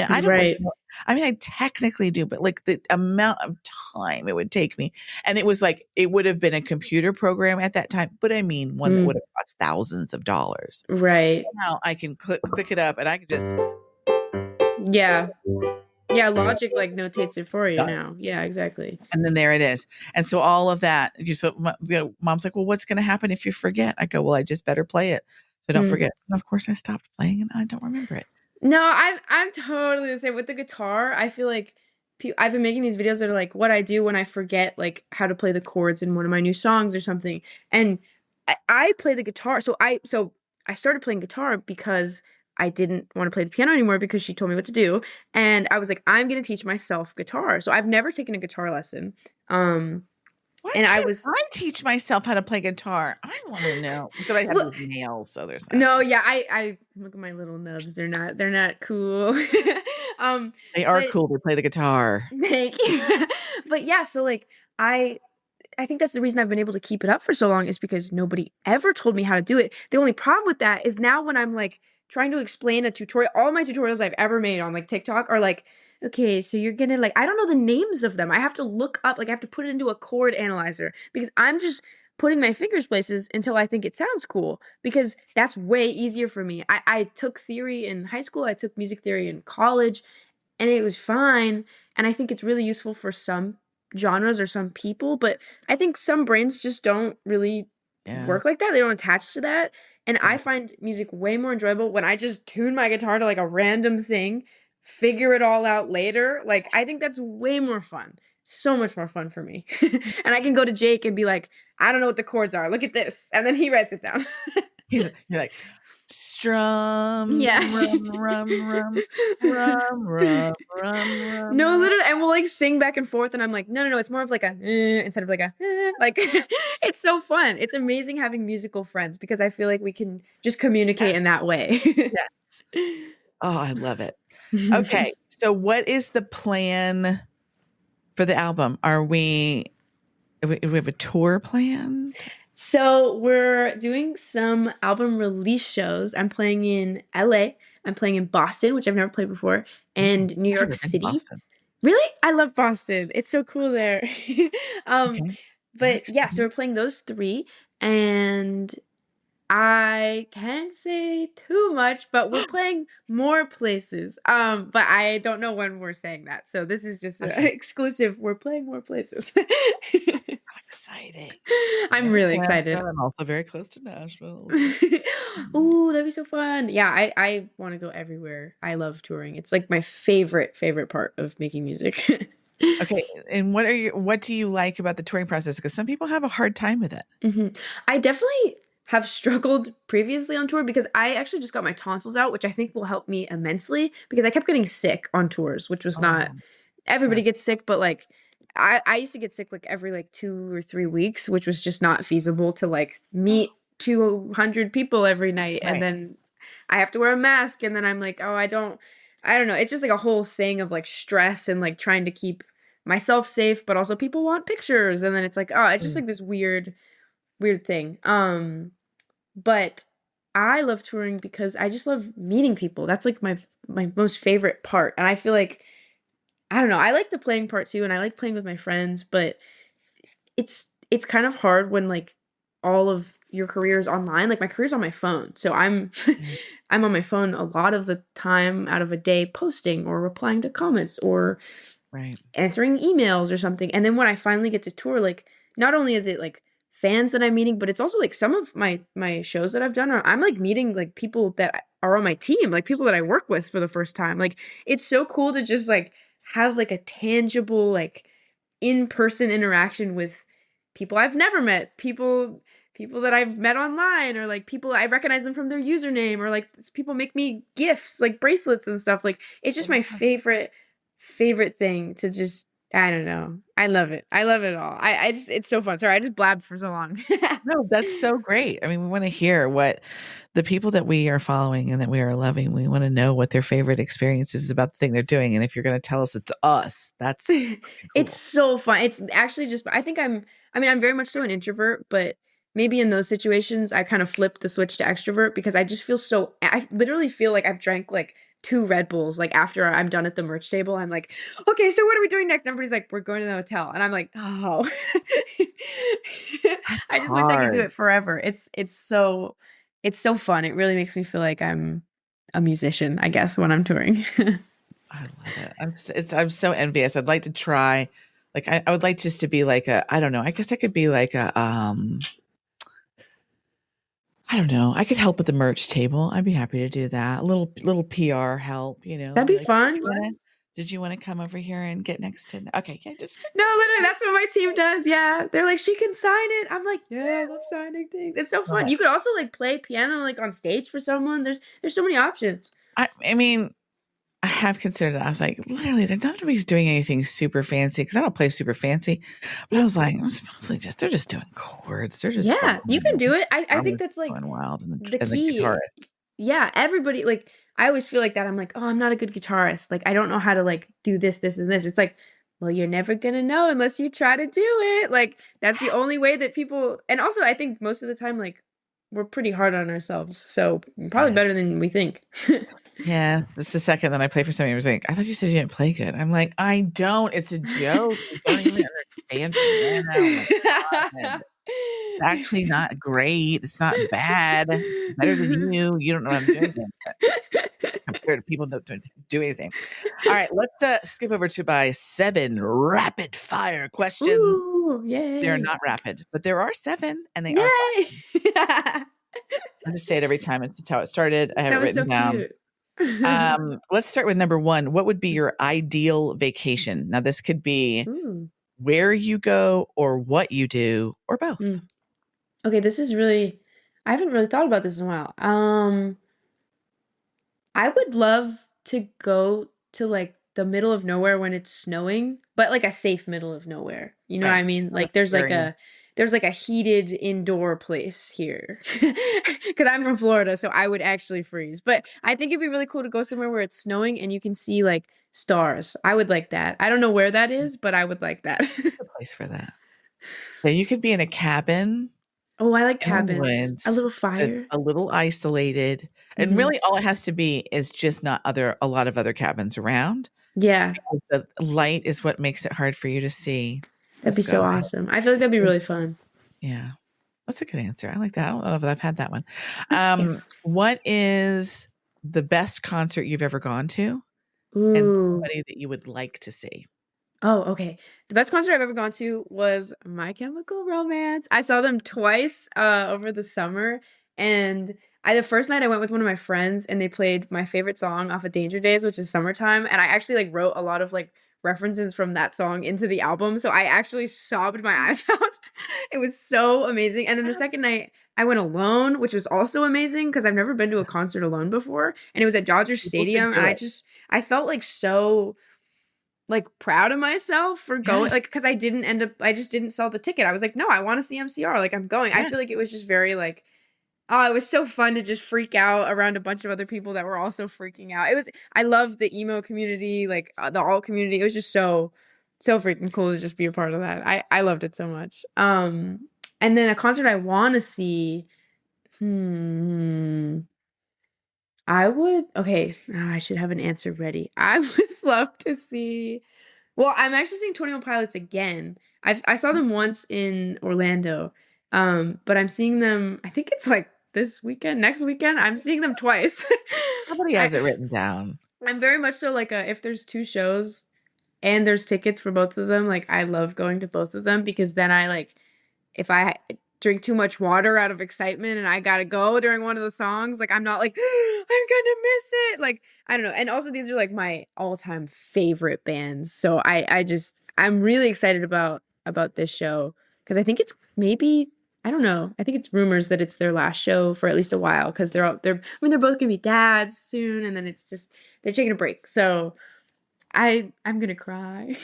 I don't right. know. I mean, I technically do, but like the amount of time it would take me, and it was like, it would have been a computer program at that time, but I mean, one that would Mm, have cost thousands of dollars. right. Now I can click it up and I can just Yeah. Yeah, Logic, like, notates it for you now. Yeah, exactly. and then there it is. And so all of that, mom's like, "Well, what's going to happen if you forget?" I go, "Well, I just better play it so I don't Mm. forget." And of course, I stopped playing and I don't remember it. No, I'm totally the same with the guitar. I feel like I've been making these videos that are like what I do when I forget like how to play the chords in one of my new songs or something. And I play the guitar. So I started playing guitar because I didn't want to play the piano anymore because she told me what to do. And I was like, I'm gonna teach myself guitar. So I've never taken a guitar lesson. Um, Why and I can't was I teach myself how to play guitar? I want to know. So I have well, these nails, so there's that. no, yeah, I look at my little nubs. They're not cool. um, They are but cool to play the guitar. thank you. But yeah, so like I I think that's the reason I've been able to keep it up for so long is because nobody ever told me how to do it. The only problem with that is now when I'm like trying to explain a tutorial, all my tutorials I've ever made on like TikTok are like, okay, so you're gonna like, I don't know the names of them. I have to look up, like, I have to put it into a chord analyzer because I'm just putting my fingers places until I think it sounds cool because that's way easier for me. I took theory in high school, I took music theory in college, and it was fine. And I think it's really useful for some genres or some people, but I think some brains just don't really Yeah. work like that. They don't attach to that. And I Right. find music way more enjoyable when I just tune my guitar to like a random thing, figure it all out later. Like, I think that's way more fun. So much more fun for me. And I can go to Jake and be like, I don't know what the chords are. Look at this. And then he writes it down. You're like, strum, Yeah. rum, rum, rum, rum, rum, rum, rum, No, rum. literally, and we'll like sing back and forth, and I'm like, no, no, no, it's more of like a instead of like a like. It's so fun. It's amazing having musical friends because I feel like we can just communicate Yes, in that way. yes. Oh, I love it. Okay, so what is the plan for the album? Do we have a tour planned? So we're doing some album release shows. I'm playing in LA. I'm playing in Boston, which I've never played before, Ooh, and New I've York never been to City. Boston. Really? I love Boston. It's so cool there. Um, Okay, very but yeah, so we're exciting. playing those three, and I can't say too much, but we're playing more places. But I don't know when we're saying that. So this is just Okay, exclusive. We're playing more places. how exciting. I'm Very really excited. Atlanta. I'm also very close to Nashville, which is Ooh, that'd be so fun. Yeah, I want to go everywhere. I love touring. It's like my favorite part of making music. okay. And what do you like about the touring process? Because some people have a hard time with it. I definitely have struggled previously on tour because I actually just got my tonsils out, which I think will help me immensely because I kept getting sick on tours, which was not Oh, everybody that's gets sick, but like I used to get sick like every like 2 or 3 weeks, which was just not feasible to like meet 200 people every night and right. then I have to wear a mask and then I'm like, oh, I don't know. It's just like a whole thing of like stress and like trying to keep myself safe, but also people want pictures and then it's like, oh, it's just Mm, like this weird thing. But I love touring because I just love meeting people. That's like my most favorite part. And I feel like I don't know, I like the playing part too and I like playing with my friends, but it's kind of hard when like all of your career is online. Like my career's on my phone. So I'm mm, I'm on my phone a lot of the time out of a day posting or replying to comments or right. answering emails or something. And then when I finally get to tour, like not only is it like fans that I'm meeting, but it's also like some of my shows that I've done are I'm like meeting like people that are on my team, like people that I work with for the first time. Like it's so cool to just like have like a tangible like in-person interaction with people I've never met, people that I've met online or like people I recognize them from their username or like people make me gifts like bracelets and stuff. Like it's just my favorite thing to just I don't know. I love it. I love it all. I just it's so fun. Sorry, I just blabbed for so long. No, that's so great. I mean, we want to hear what the people that we are following and that we are loving, we want to know what their favorite experience is about the thing they're doing. And if you're going to tell us it's us, that's fucking It's cool. so fun. It's actually just I think I mean, I'm very much so an introvert, but maybe in those situations I kind of flip the switch to extrovert because I just feel so I literally feel like I've drank like 2 Red Bulls like after I'm done at the merch table. I'm like, "Okay, so what are we doing next?" Everybody's like, "We're going to the hotel." And I'm like, "Oh." That's I just wish I could do hard. it forever. It's so fun. It really makes me feel like I'm a musician, I guess, when I'm touring. I love it. I'm so envious. I'd like to try, like, I would like just to be like I don't know. I guess I could be like I don't know. I could help at the merch table. I'd be happy to do that. A little PR help, That'd Be be like, fun. did you want to come over here and get next to? Okay, yeah, just No, literally, that's what my team does. Yeah. They're like, she can sign it. I'm like, yeah, I love signing things. It's so love fun. it. You could also like play piano like on stage for someone. There's so many options. I mean, I have considered it. I was like, literally, they're not nobody's doing anything super fancy because I don't play super fancy. But I was like, it's mostly just they're just doing chords. They're just Yeah, you can fumbling. do it. I Drummers think that's like going wild, the and the key. guitarist. Yeah, everybody like I always feel like that. I'm like, oh, I'm not a good guitarist. Like I don't know how to like do this, and this. It's like, well, you're never gonna know unless you try to do it. Like that's the only way that people and also I think most of the time, like, we're pretty hard on ourselves. So probably Yeah. better than we think. Yeah, it's the second that I play for somebody who's like, I thought you said you didn't play good. I'm like, I don't. It's a joke. You don't even understand piano. Oh my God. It's actually not great. It's not bad. It's better than you. You don't know what I'm doing. Or people don't do anything. All right, let's skip over to my 7 rapid fire questions. Ooh, They're yay. not rapid, but there are 7 and they are fun. Yay. That I just say it every time. It's how it started. I have it was written so down. cute. Let's start with number 1. What would be your ideal vacation? Now, this could be Ooh. where you go or what you do or both. Mm. Okay, this is really I haven't really thought about this in a while. I would love to go to like the middle of nowhere when it's snowing, but like a safe middle of nowhere. You know what I Right. mean? Not Like scary. there's like a heated indoor place here. Cuz I'm from Florida, so I would actually freeze. But I think it'd be really cool to go somewhere where it's snowing and you can see like stars. I would like that. I don't know where that is, but I would like that. A place for that. Yeah, you could be in a cabin Oh, I like in the cabins. A woods little that's fire. a little isolated, and Mhm. really all it has to be is just not a lot of other cabins around. Yeah, The light is what makes it hard for you to see the that'd be sky. so awesome. I feel like that'd be really fun. Yeah, that's a good answer. I like that. I don't know if I've had that one. Yeah. What is the best concert you've ever gone to and Ooh. somebody that you would like to see? Oh, okay. The best concert I've ever gone to was My Chemical Romance. I saw them twice over the summer, and the first night I went with one of my friends, and they played my favorite song off of Danger Days, which is Summertime, and I actually like wrote a lot of like references from that song into the album, so I actually sobbed my eyes out. It was so amazing. And then the second night I went alone, which was also amazing because I've never been to a concert alone before, and it was at Dodger People should Stadium, and do it. I felt like so like proud of myself for going Yes. like because I just didn't sell the ticket. I was like, no, I want to see MCR. Like I'm going. I Yeah. feel like it was just very like oh, it was so fun to just freak out around a bunch of other people that were also freaking out. I love the emo community, like the alt community. It was just so freaking cool to just be a part of that. I loved it so much. And then a concert I want to see. Hmm. I would okay. I should have an answer ready. I would love to see well, I'm actually seeing 21 Pilots again. I saw them once in Orlando, but I'm seeing them. I think it's like this weekend, next weekend. I'm seeing them twice. Somebody has I it written down. I'm very much so like a if there's two shows and there's tickets for both of them, like I love going to both of them because then I like if I drink too much water out of excitement and I gotta go during one of the songs, like I'm not like I'm gonna miss it. Like I don't know. And also these are like my all-time favorite bands. So I'm really excited about this show because I think it's maybe I don't know. I think it's rumors that it's their last show for at least a while because they're I mean they're both gonna be dads soon and then it's just they're taking a break. So I'm gonna cry.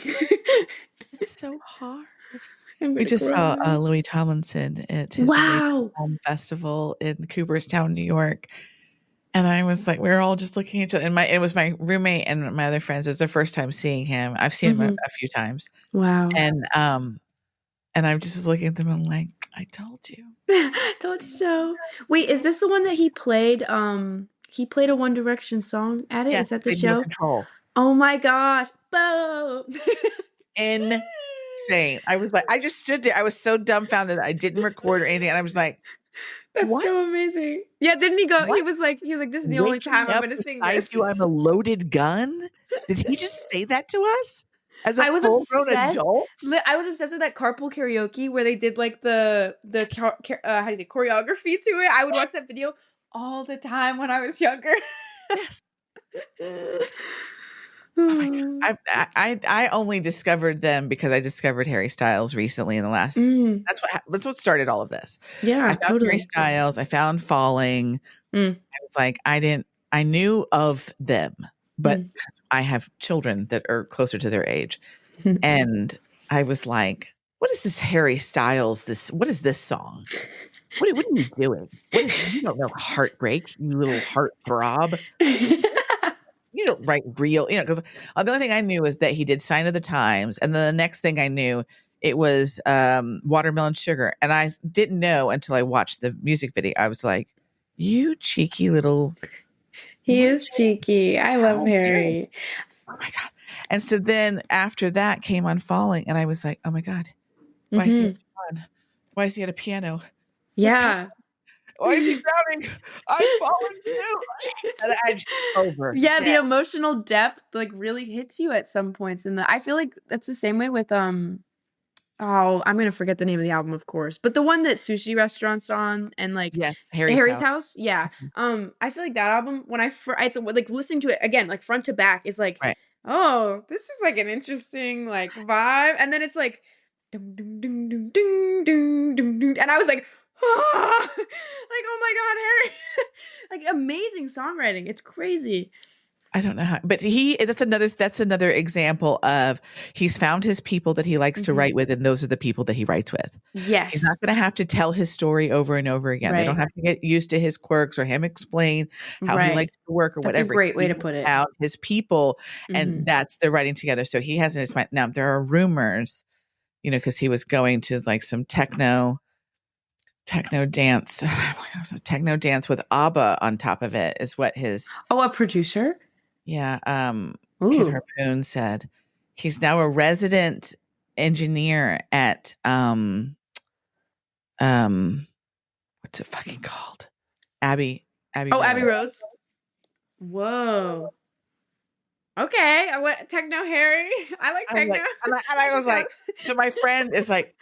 It's so hard. I'm We gonna just saw cry. Louis Tomlinson at his amazing Wow. film festival in Cooperstown, New York. And I was like, we were all just looking at each other. And it was my roommate and my other friends. It was their first time seeing him. I've seen him Mhm. a few times. Wow. And I'm just looking at them and I'm like, I told you. Told you so. Wait, is this the one that he played a One Direction song at it? Yes, Is that the they no show? control. Oh my gosh. Boom. Insane. I was like, I just stood there. I was so dumbfounded. I didn't record or anything. And I was like, That's what? so amazing. Yeah, didn't he go? What? He was like, this is the only Waking time I'm up gonna sing beside this. you, I'm a loaded gun? Did he just say that to us as a I was full grown obsessed. adult? I was obsessed with that carpool karaoke where they did like Yes. how do you say choreography to it. I would watch that video all the time when I was younger. Yes. Oh my god. I only discovered them because I discovered Harry Styles recently in the last Mm, that's what started all of this. I yeah, found Harry totally. Styles, I found Falling. Mm, I was like, I knew of them, but mm. I have children that are closer to their age. And I was like, what is this Harry Styles? What is this song? What are you doing? You don't know heartbreak, you little heartthrob. You don't write real, because the only thing I knew is that he did Sign of the Times. And then the next thing I knew, it was Watermelon Sugar. And I didn't know until I watched the music video. I was like, you cheeky little, He what? is cheeky. I love How dare you? Harry. Oh my God. And so then after that came on Falling. And I was like, oh my God, why is he Hmm. on? Why is he at a piano? What's happening? Yeah. Why is he drowning? I'm falling too. And I just over Yeah, dead. the emotional depth like really hits you at some points in the I feel like that's the same way with oh, I'm gonna forget the name of the album, of course, but the one that Sushi Restaurant's on and like Yes, Harry's Harry's house. House, yeah. Mhm. I feel like that album when it's like listening to it again, like front to back, is like, Right. oh, this is like an interesting like vibe, and then it's like, dum dum dum dum dum dum dum dum, and I was like, ah! Like oh my god, Harry, like amazing songwriting, it's crazy. I don't know how, but that's another example of he's found his people that he likes to Hmm. write with, and those are the people that he writes with. He's Yes, not going to have to tell his story over and over again. They don't right, have to get used to his quirks or him explain how he right. likes to work or That's a whatever. great way He to has put it. found his people, and Hmm. that's they're writing together. So he has in his mind now. There are rumors, because he was going to like some techno dance, techno dance with ABBA on top of it is what his Oh, a producer? yeah, Kid Ooh. Harpoon said. He's now a resident engineer at um what's it fucking called? Abbey Oh, Abbey Road. Roads? Whoa. Okay, I went Techno Harry. I like I'm techno. like, and I was I like, think so my friend is like,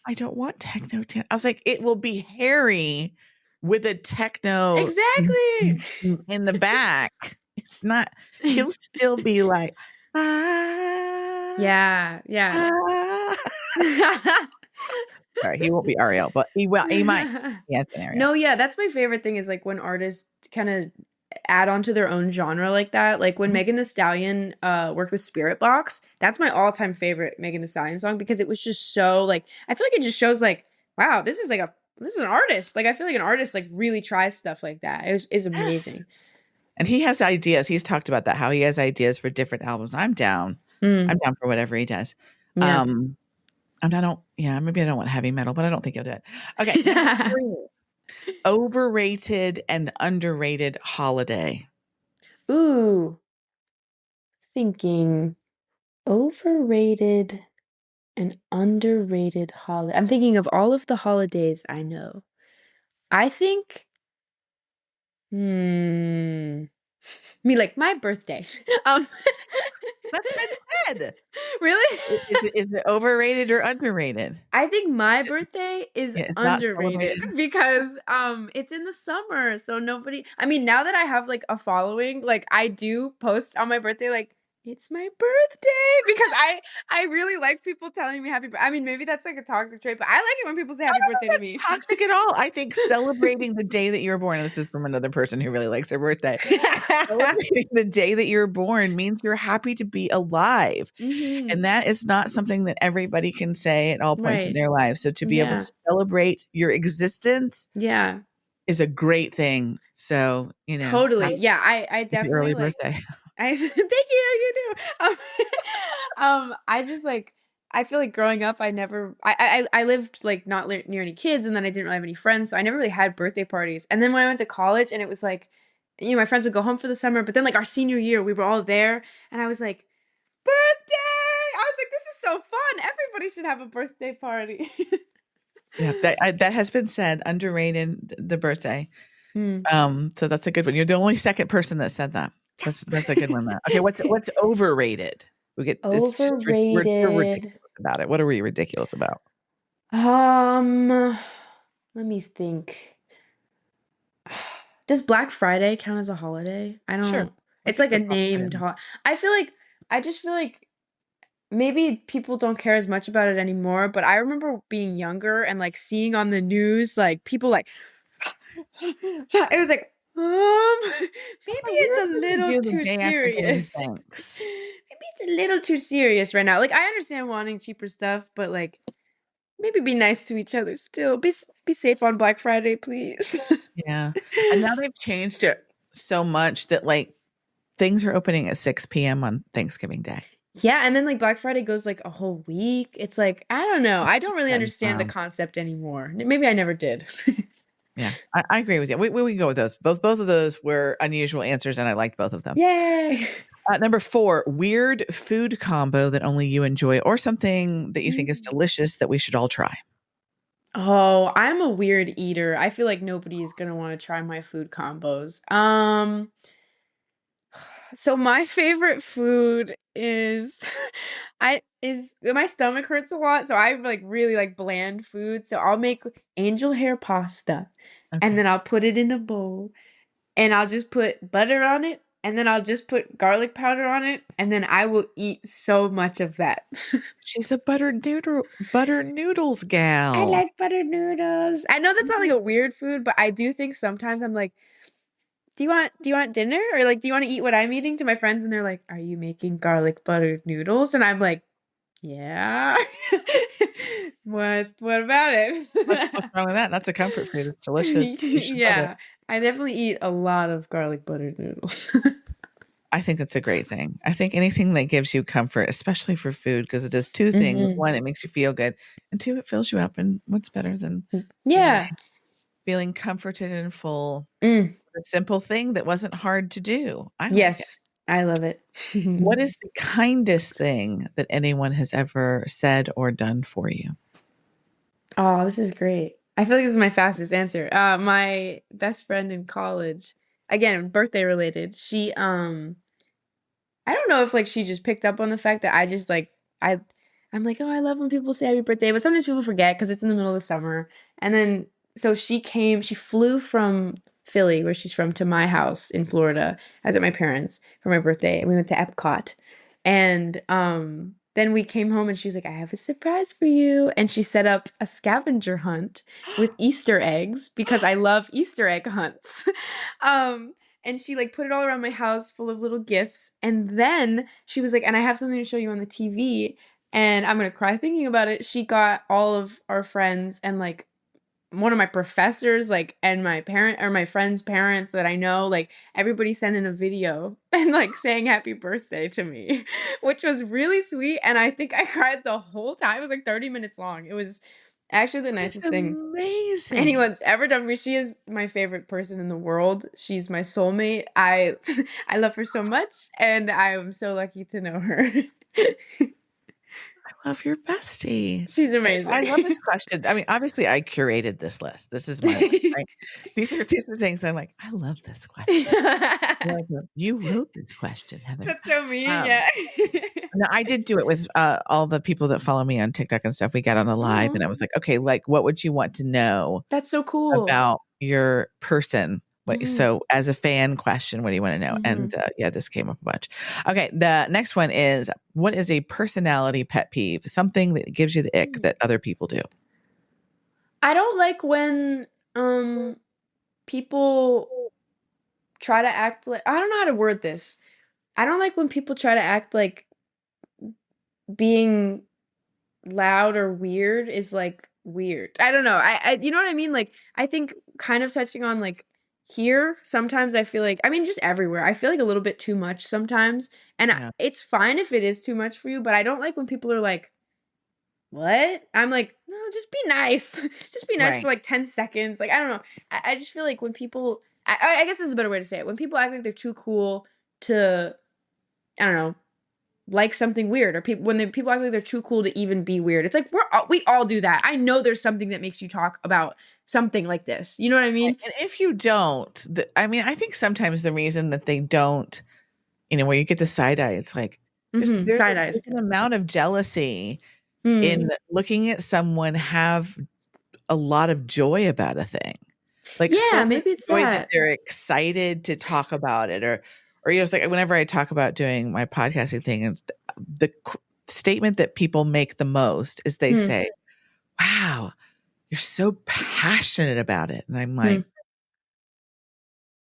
I don't want techno dance. I was like, it will be Harry with a techno exactly. in the back. It's not, he'll still be like, ah, Yeah, yeah. ah. Sorry, he won't be Ariel, but he might. He has been Ariel. No, yeah, that's my favorite thing is like when artists kind of add on to their own genre like that. Like when Mhm. Megan Thee Stallion worked with Spirit Box, that's my all-time favorite Megan Thee Stallion song because it was just so like I feel like it just shows like wow, this is an artist. Like I feel like an artist like really tries stuff like that. It is Yes. amazing. And he has ideas. He's talked about that, how he has ideas for different albums. I'm down. I'm Mm, down for whatever he does. yeah. Um, and I don't, yeah, maybe I don't want heavy metal, but I don't think he'll do it. Okay, number 3, overrated and underrated holiday. Ooh, thinking overrated and underrated holiday. I'm thinking of all of the holidays I know. I think, hmm, me like my birthday. Um, That's been said. really? Is it overrated or underrated? I think my Is it, birthday is yeah, it's not underrated celebrated. because it's in the summer, so nobody I mean, now that I have like a following, like I do post on my birthday like it's my birthday because I really like people telling me I mean, maybe that's like a toxic trait, but I like it when people say I happy don't birthday know to if that's me. toxic at all. I think celebrating the day that you were born, and this is from another person who really likes their birthday. Celebrating the day that you're born means you're happy to be alive. Mhm. And that is not something that everybody can say at all points in Right. their lives. So to be able to Yeah. celebrate your existence Yeah. is a great thing. So, Totally. happy, Yeah, I happy definitely early like birthday. I thank you, you do. I just like I feel like growing up, I lived like not near any kids, and then I didn't really have any friends, so I never really had birthday parties. And then when I went to college, and it was like, my friends would go home for the summer, but then like our senior year, we were all there, and I was like, birthday! I was like, this is so fun. Everybody should have a birthday party. Yeah, that has been said, underrated the birthday. Hmm. So that's a good one. You're the only second person that said that. Yes. That's a good one. Though. Okay, what's overrated? It's just we're Overrated. ridiculous about it. What are we ridiculous about? Let me think. Does Black Friday count as a holiday? I Sure, don't we it's could like a put Black Friday named in. hol I feel like I just feel like maybe people don't care as much about it anymore, but I remember being younger and, like, seeing on the news, like, people, like yeah, it was like, maybe Well, it's we're a gonna little do the too day after giving serious. thanks. Maybe it's a little too serious right now. Like, I understand wanting cheaper stuff, but, like, maybe be nice to each other still. Be safe on Black Friday, please. Yeah, and now they've changed it so much that, like, things are opening at 6 p.m. on Thanksgiving Day. Yeah, and then, like, Black Friday goes, like, a whole week. It's like, I don't know. I don't really Set in understand the stone. concept anymore. Maybe I never did. Yeah, I agree with you. We can go with those. Both of those were unusual answers, and I liked both of them. Yay. Number 4, weird food combo that only you enjoy, or something that you think is Mm. delicious that we should all try. Oh, I'm a weird eater. I feel like nobody is gonna want to try my food combos. So my favorite food is I is my stomach hurts a lot, so I like really like bland food. So I'll make angel hair pasta and Okay. then I'll put it in a bowl and I'll just put butter on it and then I'll just put garlic powder on it and then I will eat so much of that. She's a butter noodles I gal. like butter noodles. I know that's not like Mhm. a weird food, but I do think sometimes I'm like, do you want dinner? Or like, do you want to eat what I'm eating to my friends? And they're like, are you making garlic butter noodles? And I'm like, yeah. What about What's it? wrong with that? That's a comfort food. It's delicious. You should love it. Yeah. I definitely eat a lot of garlic butter noodles. I think that's a great thing. I think anything that gives you comfort, especially for food, because it does two things. Hmm. One, it makes you feel good, and two, it fills you up. And what's better than feeling Yeah. feeling comforted and full? Mm. A simple thing that wasn't hard to do. I like it. Yes. I love it. What is the kindest thing that anyone has ever said or done for you? Oh, this is great. I feel like this is my fastest answer. My best friend in college, again, birthday related. I don't know if like she just picked up on the fact that I just like I'm like, "Oh, I love when people say happy birthday," but sometimes people forget because it's in the middle of the summer. And then so she flew from Philly, where she's from, to my house in Florida. I was at my parents' for my birthday, and we went to Epcot. And then we came home and she was like, "I have a surprise for you." And she set up a scavenger hunt with Easter eggs because I love Easter egg hunts. Um and she like put it all around my house full of little gifts. And then she was like, and I have something to show you on the TV. And I'm gonna cry thinking about it. She got all of our friends and like one of my professors, like, and my parent or my friends' parents that I know, like everybody sent in a video and like saying happy birthday to me, which was really sweet. And I think I cried the whole time. It was like 30 minutes long. It was actually the That's nicest thing amazing. anyone's ever done for me. She is my favorite person in the world. She's my soulmate. I I love her so much and I am so lucky to know her. I love your bestie. She's Okay, so I love this amazing. question. I mean, obviously, I curated this list. This is my list, right? These are things I'm like, I love this question. You're like, you wrote this question, Heather. That's so mean, Um, yeah. no, I did do it with all the people that follow me on TikTok and stuff. We got on a live, Oh, and I was like, okay, like, what would you want to know that's so cool. about your person? What, Mhm, so, as a fan question, what do you want to know? And mhm. yeah, this came up a bunch. Okay, the next one is, what is a personality pet peeve? Something that gives you the ick Mm. that other people do. I don't like when people try to act like I don't know how to word this. I don't like when people try to act like being loud or weird is like weird. I don't know. I you know what I mean? Like I think kind of touching on like here sometimes I feel like I mean just everywhere. I feel like a little bit too much sometimes. And Yeah, it's fine if it is too much for you, but I don't like when people are like, "What?" I'm like, "No, just be nice. Just be nice for right. like 10 seconds." Like I don't know. I just feel like when people I guess this is a better way to say it. When people act like they're too cool to I don't know, like something weird or people act like they're too cool to even be weird. It's like we all do that. I know there's something that makes you talk about something like this. You know what I Right, mean? and if you don't, I mean, I think sometimes the reason that they don't, where you get the side eye, it's like Mhm. Side eyes. there's an amount of jealousy Mm. in looking at someone have a lot of joy about a thing. Like, so Yeah, much maybe it's joy that that. they're excited to talk about it, or it's like whenever I talk about doing my podcasting thing, and the statement that people make the most is they Hmm. say, "Wow, you're so passionate about it," and I'm Hmm. like,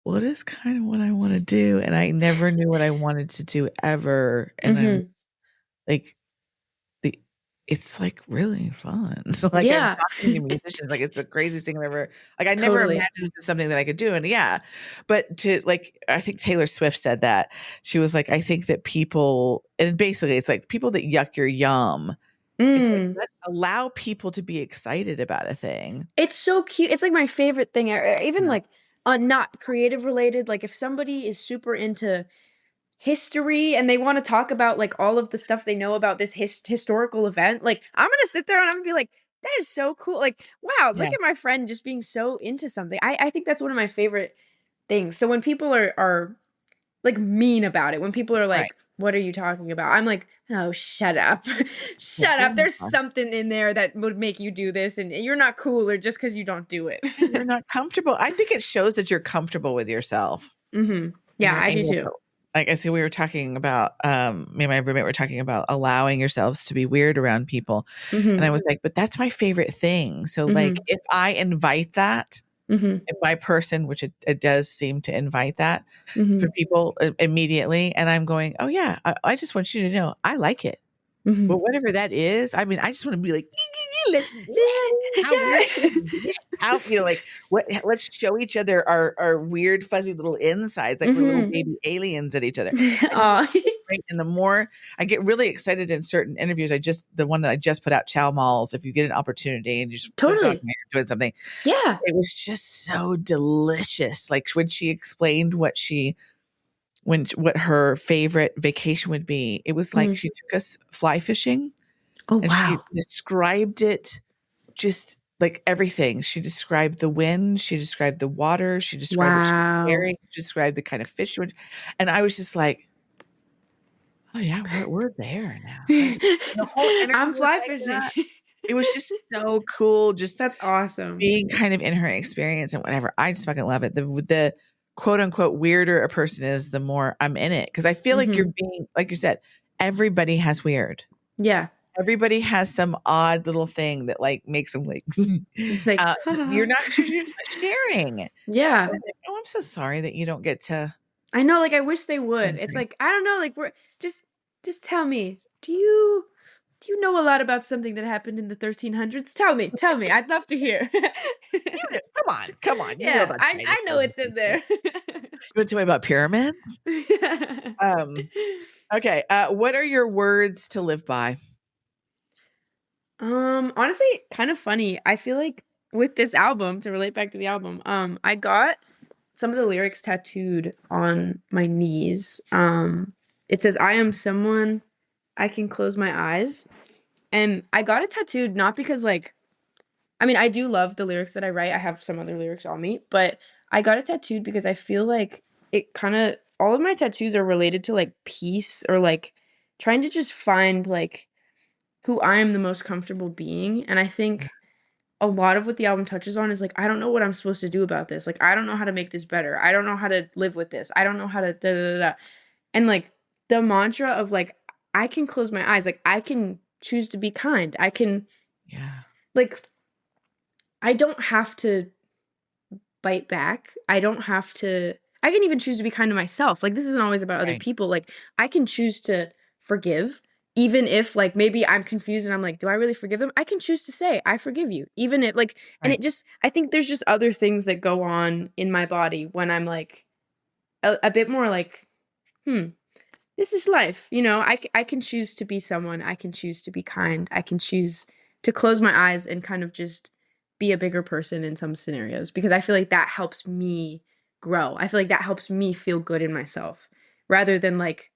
well, it is kind of what I want to do, and I never knew what I wanted to do ever, and I'm Mhm. like, the it's like really fun. So like I'm Yeah. talking to musicians, like it's the craziest thing I've ever like I never imagined Totally. this is something that I could do. And yeah, but to like I think Taylor Swift said that. She was like, I think that people and basically it's like people that yuck your yum. It's like Mm. allow people to be excited about a thing. It's so cute. It's like my favorite thing. Even Yeah. like not creative related. Like if somebody is super into history and they want to talk about like all of the stuff they know about this historical event, like I'm gonna sit there and I'm gonna be like, that is so cool. Like, wow, Yeah. look at my friend just being so into something. I think that's one of my favorite things. So when people are like mean about it, when people are Right. like, "What are you talking about?" I'm like, "Oh, shut up. Yeah. Shut Get up. in the There's car. something in there that would make you do this and you're not cooler just because you don't do it." And you're not comfortable. I think it shows that you're comfortable with yourself. Mhm. And Yeah, you're I do able too. to, like I see we were talking about, me and my roommate were talking about allowing yourselves to be weird around people. And I Mhm. was like, but that's my favorite thing. So like Mhm. if I invite that, Mhm. if my person, which it does seem to invite that for Mhm. people immediately, and I'm going, oh yeah, I just want you to know I like it. Mhm. But whatever that is, I mean, I just want to be like, let's, how weird can we get? How, like, what, let's show each other our weird, fuzzy little insides, like we're little Mhm. baby aliens at each other. I think Aw. it's so great. And the more I get really excited in certain interviews, the one that I just put out, Chow Malls, if you get an opportunity and you just put it on Totally. when you're doing something, Yeah. it was just so delicious. Like when she explained what her favorite vacation would be, it was like Mhm. she took us fly fishing Oh, and she wow. described it just like everything. She described the wind, she described the water, she described what she was Wow. wearing, she described the kind of fish she would, and I was just like, "Oh yeah, we're there now." Like the whole I'm interview was fly like fishing. that. It was just so cool, just That's awesome. being kind of in her experience and whatever. I just fucking love it. The quote unquote weirder a person is, the more I'm in it. Cause I feel like you're Mhm. being, like you said, everybody has weird. Yeah. Everybody has some odd little thing that like makes them like, Like, you're not, you're just not sharing. So yeah. I'm like, oh, I'm so sorry that you don't get to I know, like, I wish they would. same It's thing. like, I don't know, like, we're just tell me, do you know a lot about something that happened in the 1300s? Tell me. I'd love to hear. You know, come on. You know Yeah, about I know dinosaurs and it's in stuff. there. You want to tell me about pyramids? Um, okay. What are your words to live by? Honestly, kind of funny. I feel like with this album, to relate back to the album, I got some of the lyrics tattooed on my knees. It says, "I am someone I can close my eyes." And I got it tattooed not because like I mean, I do love the lyrics that I write. I have some other lyrics on me, but I got it tattooed because I feel like it kind of all of my tattoos are related to like peace or like trying to just find like who I am the most comfortable being. And I Yeah, think a lot of what the album touches on is like, I don't know what I'm supposed to do about this. Like, I don't know how to make this better. I don't know how to live with this. I don't know how to da da da da. And like the mantra of like, I can close my eyes. Like, I can choose to be kind. I can, yeah, like, I don't have to bite back. I don't have to, I can even choose to be kind to myself. Like, this isn't always about other right, people. Like, I can choose to forgive. Even if like maybe I'm confused and I'm like, do I really forgive them? I can choose to say, I forgive you. Even if like, and right, it just, I think there's just other things that go on in my body when I'm like a bit more like, hmm, this is life. You know, I can choose to be someone. I can choose to be kind. I can choose to close my eyes and kind of just be a bigger person in some scenarios because I feel like that helps me grow. I feel like that helps me feel good in myself rather than like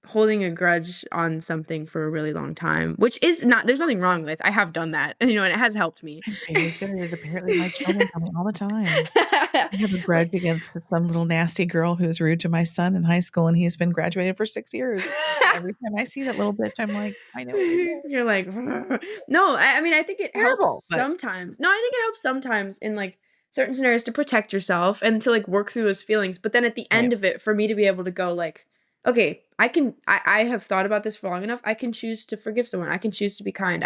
holding a grudge on something for a really long time, which is not, there's nothing wrong with. I have done that, you know, and it has helped me. I'm very good at it. Apparently, my children tell me all the time. I have a grudge Like against some little nasty girl who's rude to my son in high school, and he's been graduated for 6 years. And every time I see that little bitch, I'm like, I know what you're doing. you're like, no, I mean, I think it helps Terrible, but sometimes. No, I think it helps sometimes in like certain scenarios to protect yourself and to like work through those feelings. But then at the right, end of it, for me to be able to go like, okay, I have thought about this for long enough. I can choose to forgive someone. I can choose to be kind.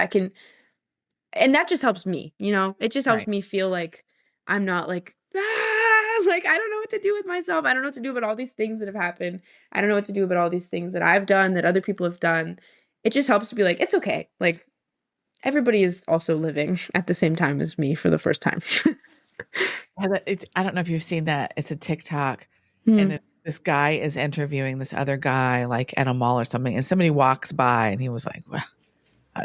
And that just helps me, you know? It just helps right. me feel like I'm not like, like I don't know what to do with myself. I don't know what to do about all these things that have happened. I don't know what to do about all these things that I've done, that other people have done. It just helps to be like, it's okay. Like everybody is also living at the same time as me for the first time. I don't know if you've seen that. It's a TikTok, and Hmm. this guy is interviewing this other guy, like at a mall or something, and somebody walks by, and he was like, well,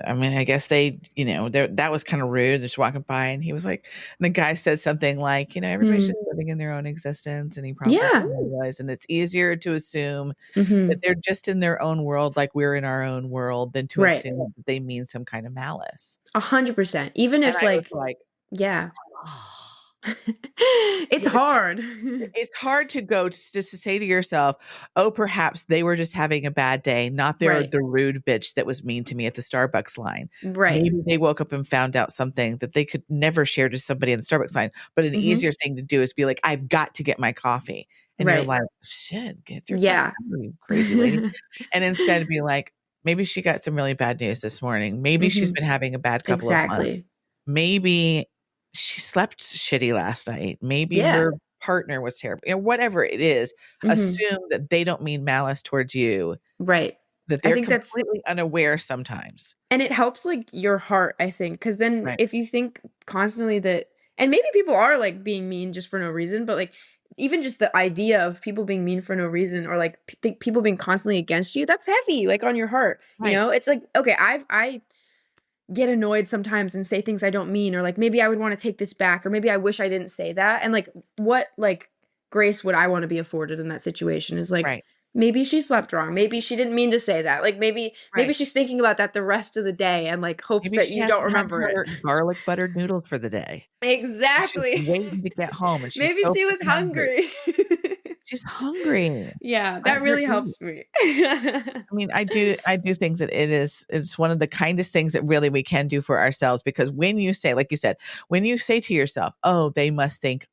I mean, I guess they, that was kind of rude. Just walking by, and he was like, and the guy said something like, everybody's Mm. just living in their own existence, and he probably Yeah. was, and it's easier to assume that Mhm. they're just in their own world, like we're in our own world, than to Right. assume that they mean some kind of malice. 100%. Even And if I was like, like, yeah. oh. It's hard. It's hard to go just to say to yourself, "Oh, perhaps they were just having a bad day, not they're Right. the rude bitch that was mean to me at the Starbucks line." Right. Maybe they woke up and found out something that they could never share to somebody in the Starbucks line, but an Mhm. easier thing to do is be like, "I've got to get my coffee." And you're Right. like, "Shit, get your fucking Yeah. coffee, you crazy lady." And instead be like, "Maybe she got some really bad news this morning. Maybe she's Mhm. been having a bad couple of months. Exactly. Maybe she slept shitty last night. Maybe Yeah. her partner was terrible." Whatever it is, Mhm. assume that they don't mean malice towards you, Right. that I they're think that's completely unaware sometimes. and it helps, like, your heart, I think, because then Right. if you think constantly that and maybe people are, like, being mean just for no reason, but, like, even just the idea of people being mean for no reason or, like, people being constantly against you, that's heavy, like, on your heart, you know? Right. It's like, okay, I get annoyed sometimes and say things I don't mean, or like maybe I would want to take this back, or maybe I wish I didn't say that. And like, what like grace would I want to be afforded in that situation? Is like, Right. maybe she slept wrong. Maybe she didn't mean to say that. Like maybe Right. she's thinking about that the rest of the day and like hopes Maybe that she you don't hasn't had remember it. her garlic buttered noodles for the day. She's just Exactly. waiting to get home, and she's Maybe so she was freaking hungry. hungry. She's hungry. Yeah, Let that her really eat. helps me. I mean, I do think that it's one of the kindest things that really we can do for ourselves, because when you say, like you said, when you say to yourself, "Oh, they must think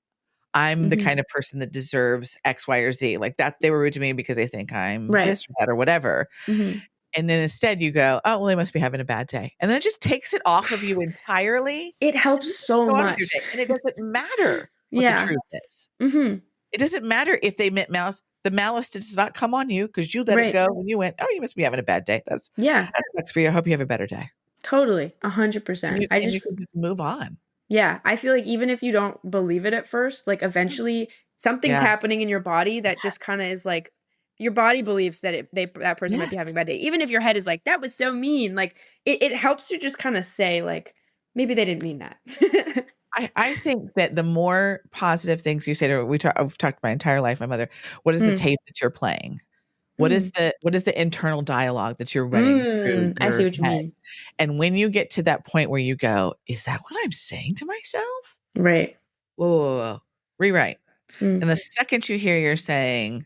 I'm the Hmm. kind of person that deserves X, Y, or Z," like that they were rude to me because they think I'm Right. this or that or whatever. Hmm. And then instead you go, "Oh, well, they must be having a bad day." And then it just takes it off of you entirely, It and helps you just so go on with your much. day. And it doesn't matter what the Yeah. truth is. Hmm. It doesn't matter if they meant malice. The malice does not come on you because you let it Right. go and you went, "Oh, you must be having a bad day. Yeah. That sucks for you. I hope you have a better day." Totally, And 100%. you and you can just move on. Yeah, I feel like even if you don't believe it at first, like eventually something's Yeah. happening in your body that just kind of is like your body believes that that person might be having Yes. a bad day. Even if your head is like, that was so mean, like it helps to just kind of say, like, maybe they didn't mean that. I think that the more positive things you say to her, I've talked my entire life, my mother, what is the Mm, tape that you're playing? mm, What is the internal dialogue that you're running through I see your what you head? mean. And when you get to that point where you go, "Is that what I'm saying to myself? Right. Whoa, whoa, whoa, whoa." Rewrite. Mm, And the second you hear you're saying,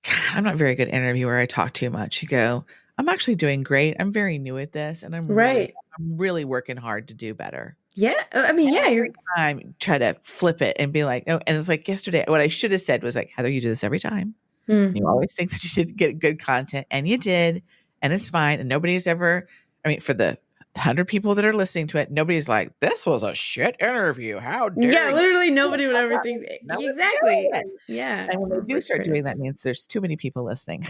"God, I'm not a very good interviewer. I talk too much." You go, "I'm actually doing great. I'm very new at this, and right. I'm really working hard to do better." Yeah. I mean, yeah, Every time try to flip it and be like, "No." And it's like yesterday, what I should have said was like, "Heather, you do this every time. mm, You always think that you should get good content, and you did, and it's fine." And nobody's ever, I mean, for the 100 people that are listening to it, nobody's like, "This was a shit interview. How dare yeah, you?" literally Well, nobody would I've ever got think no one's exactly. doing it. Yeah, And when they do corporate start doing that, critics. means there's too many people listening.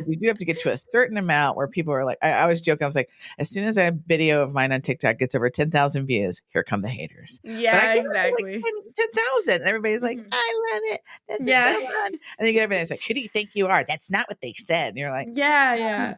You do have to get to a certain amount where people are like, I was joking. I was like, as soon as a video of mine on TikTok gets over 10,000 views, here come the haters. But I Yeah, get up to like exactly. 10,000, and everybody's like, Mhm. "I love it. This is so Yeah. fun." And then you get everybody that's like, "Who do you think you are? That's not what they said." And you're like, Yeah, yeah.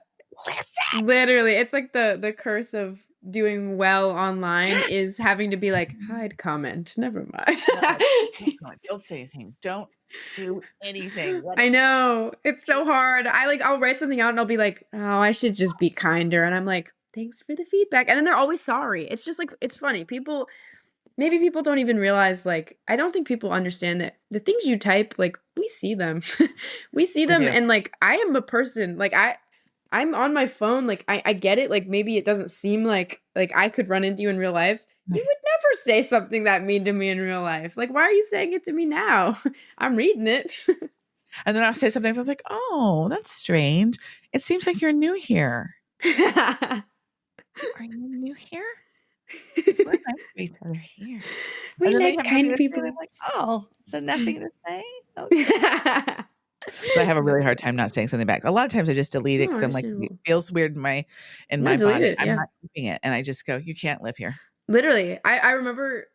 "Listen." Literally, it's like the curse of doing well online Yes. is having to be like, "Hide comment, never mind." No, don't comment. Don't say anything. Don't do anything. Let I it know. It's be. so hard. I'll write something out and I'll be like, "Oh, I should just be kinder." And I'm like, "Thanks for the feedback." And then they're always sorry. It's just like it's funny. Maybe people don't even realize, like I don't think people understand that the things you type, like, we see them. We see We them, do. and, like, I am a person, like, I'm on my phone, like, I get it, like, maybe it doesn't seem like I could run into you in real life. You Right. would never say something that mean to me in real life. Like, why are you saying it to me now? I'm reading it. And then I'll say something. I was like, "Oh, that's strange. It seems like you're new here." Are you new here? Because we're nice to each other here. We And then they like have nothing kind to say, and I'm people. like, "Oh, so nothing to say? Okay." But I have a really hard time not saying something back. A lot of times I just delete it No, because I'm like, it understandable. feels weird in No, my delete body. it, I'm yeah. not keeping it. And I just go, "You can't live here." Literally, I remember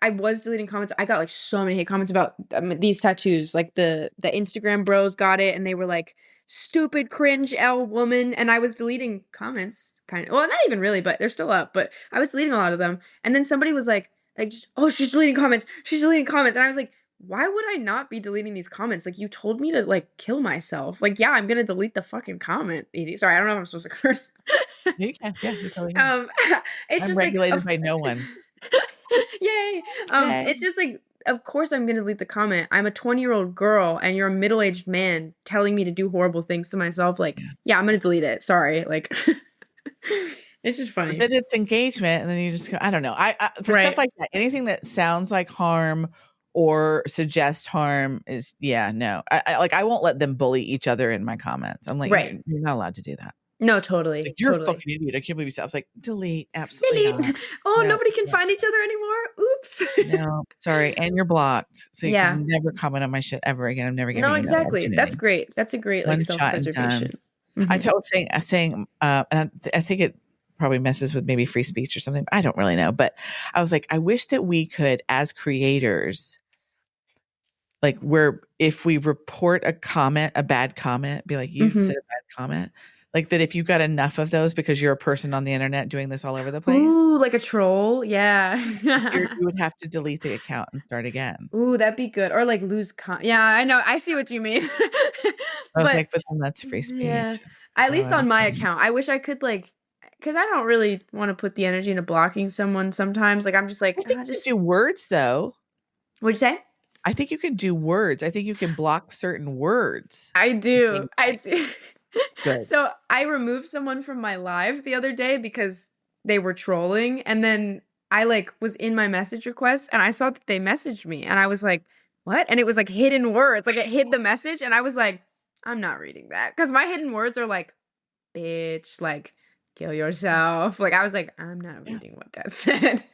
I was deleting comments. I got like so many hate comments about these tattoos. Like the Instagram bros got it, and they were like, "Stupid, cringe, L woman." And I was deleting comments, kind of. Well, not even really, but they're still up. But I was deleting a lot of them. And then somebody was like, just, "Oh, she's deleting comments. She's deleting comments." And I was like, "Why would I not be deleting these comments? Like, you told me to like kill myself. Like, yeah, I'm gonna delete the fucking comment." Sorry, I don't know if I'm supposed to curse. You can. Yeah, you totally can. um, it's I'm just like, regulated by no one. yay. Yay. It's just like, of course I'm gonna delete the comment. I'm a 20-year-old girl and you're a middle-aged man telling me to do horrible things to myself. Like, Yeah. yeah, I'm gonna delete it. Sorry. Like, it's just But funny. then it's engagement, and then you just go, I don't know. I for stuff Right. like that, anything that sounds like harm or suggests harm is yeah, no. I won't let them bully each other in my comments. I'm like, Right. you're not allowed to do that. No, Like, totally. you're a Totally. fucking idiot. I can't believe you said. I was like, delete. Absolutely not. Delete. Oh, No, nobody can no, find each other anymore. Oops. no. Sorry, and you're blocked, so you Yeah. can never comment on my shit ever again. I'm never No, giving you that exactly. That's opportunity. great. That's a great like One shot and done. self-preservation. Hmm. Was saying, and I think it probably messes with maybe free speech or something. I don't really know, but I was like, I wish that we could, as creators, like where if we report a comment, a bad comment, be like, you Hmm. said a bad comment, like that. If you got enough of those because you're a person on the internet doing this all over the place, Ooh, like a troll. Yeah. like you would have to delete the account and start again. Ooh, that'd be good. Or like lose yeah, I know. I see what you mean. I was But like, but then that's free yeah, speech. at So least I on don't my know. account, I wish I could like, because I don't really want to put the energy into blocking someone sometimes. Like I'm just I like, think ah, you just can do words though. what'd you say? I think you can do words. I think you can block certain words. I do. Being I like, do. good. So I removed someone from my live the other day because they were trolling, and then I like was in my message request and I saw that they messaged me and I was like, what? And it was like hidden words. Like it hid the message and I was like, I'm not reading that. Because my hidden words are like, bitch, like kill yourself. Like I was like, I'm not Yeah. reading what that said.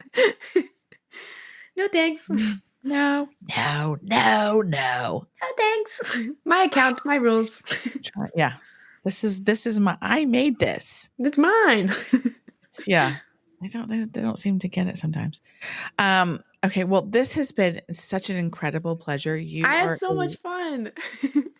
No thanks. No No, no, no, no. thanks. My account, my rules. Yeah. This is my I made this. It's mine. Yeah. They don't seem to get it sometimes. Okay, well, this has been such an incredible pleasure. I had so much fun.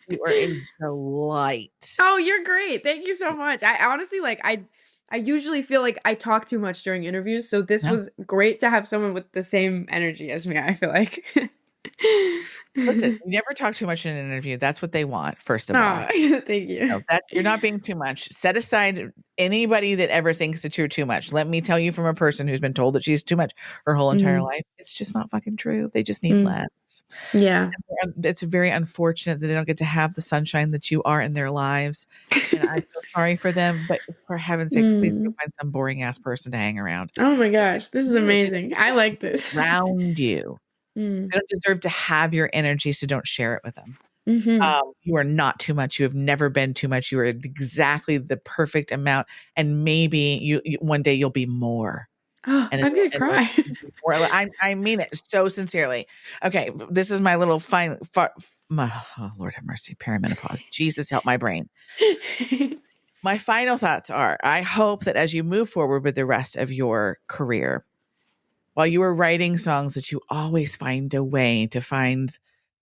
You are a delight. Oh, you're great. Thank you so much. I honestly like I usually feel like I talk too much during interviews, so this No. was great to have someone with the same energy as me, I feel like. Listen, you never talk too much in an interview. That's what they want, first of all. Oh, thank you. No, that you're not being too much. Set aside anybody that ever thinks that you're too much. Let me tell you from a person who's been told that she's too much her whole entire Mhm. life. It's just not fucking true. They just need Mm. less. Yeah. It's very unfortunate that they don't get to have the sunshine that you are in their lives. And I feel sorry for them, but for heaven's sakes, please go Mm. find some boring ass person to hang around. Oh my Because gosh, this is really, they amazing. don't I deserve like to be this. around you. Mm. They don't deserve to have your energy, so don't share it with them. Mhm. You are not too much. You have never been too much. You are exactly the perfect amount, and maybe one day you'll be more. Oh, And I'm gonna it'll cry. be more. I mean it so sincerely. Okay, this is my little final. Oh, Lord have mercy, perimenopause. Jesus help my brain. My final thoughts are: I hope that as you move forward with the rest of your career, while you are writing songs, that you always find a way to find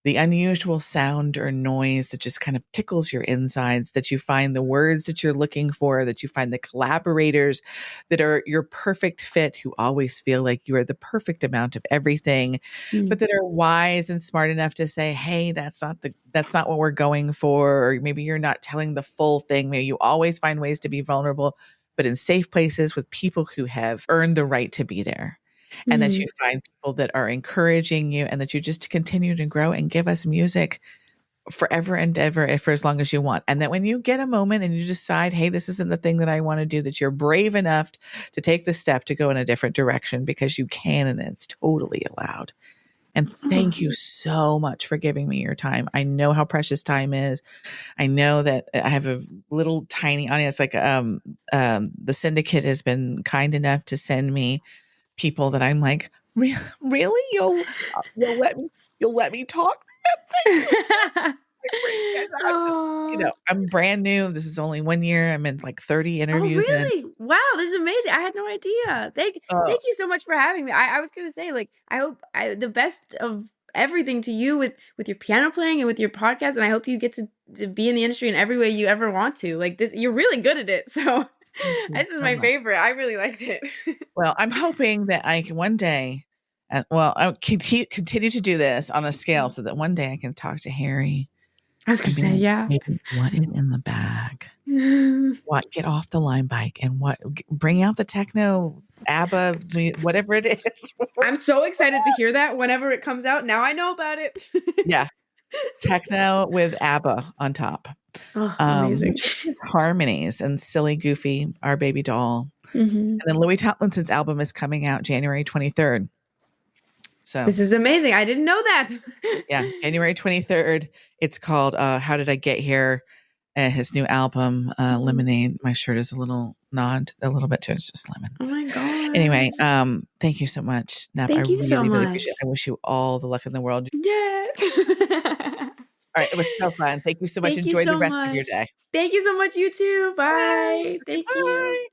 the unusual sound or noise that just kind of tickles your insides, that you find the words that you're looking for, that you find the collaborators that are your perfect fit, who always feel like you are the perfect amount of everything, but Mm. that are wise and smart enough to say, hey, that's not what we're going for. Or maybe you're not telling the full thing. Maybe you always find ways to be vulnerable, but in safe places with people who have earned the right to be there, and that you Mm. find people that are encouraging you, and that you just continue to grow and give us music forever and ever, for as long as you want. And that when you get a moment and you decide, hey, this isn't the thing that I want to do, that you're brave enough to take the step to go in a different direction, because you can, and it's totally allowed. And Oh. thank you so much for giving me your time. I know how precious time is. I know that I have a little tiny audience. Like the syndicate has been kind enough to send me people that I'm like, really? You'll let me talk? Thank you so much. And I'm just, Oh. I'm brand new. This is only 1 year. I'm in like 30 Oh, interviews in. really? Wow, this is amazing. I had no idea. Oh, Thank you so much for having me. I was gonna say, like, I hope the best of everything to you with your piano playing and with your podcast, and I hope you get to be in the industry in every way you ever want to. Like this, you're really good at it. So thank you this is so my much. favorite. I really liked it. Well, I'm hoping that I can one day, well, I'll continue to do this on a scale so that one day I can talk to Harry I was gonna and be say, like, yeah. "Baby, what is in the bag? What? Get off the line bike and bring out the techno, ABBA, whatever it is." I'm so excited to hear that whenever it comes out. Now I know about it. Yeah, techno with ABBA on top. Oh, amazing. Just its harmonies and silly, goofy, our baby doll. Hmm. And then Louis Tomlinson's album is coming out January 23rd. So This is amazing. I didn't know that. yeah, January 23rd. It's called How Did I Get Here? His new album, Mhm. Lemonade. My shirt is a little nod, a little bit to it's just lemon. Oh my Anyway, gosh. thank you so much, Nap. I Thank you so really, really appreciate much. it. I wish you all the luck in the world. Yes. All right, it was so fun. Thank you so much. Thank you Enjoy the so rest of your much. day. Thank you so much, you too. Bye. Bye. Okay, Thank you. bye.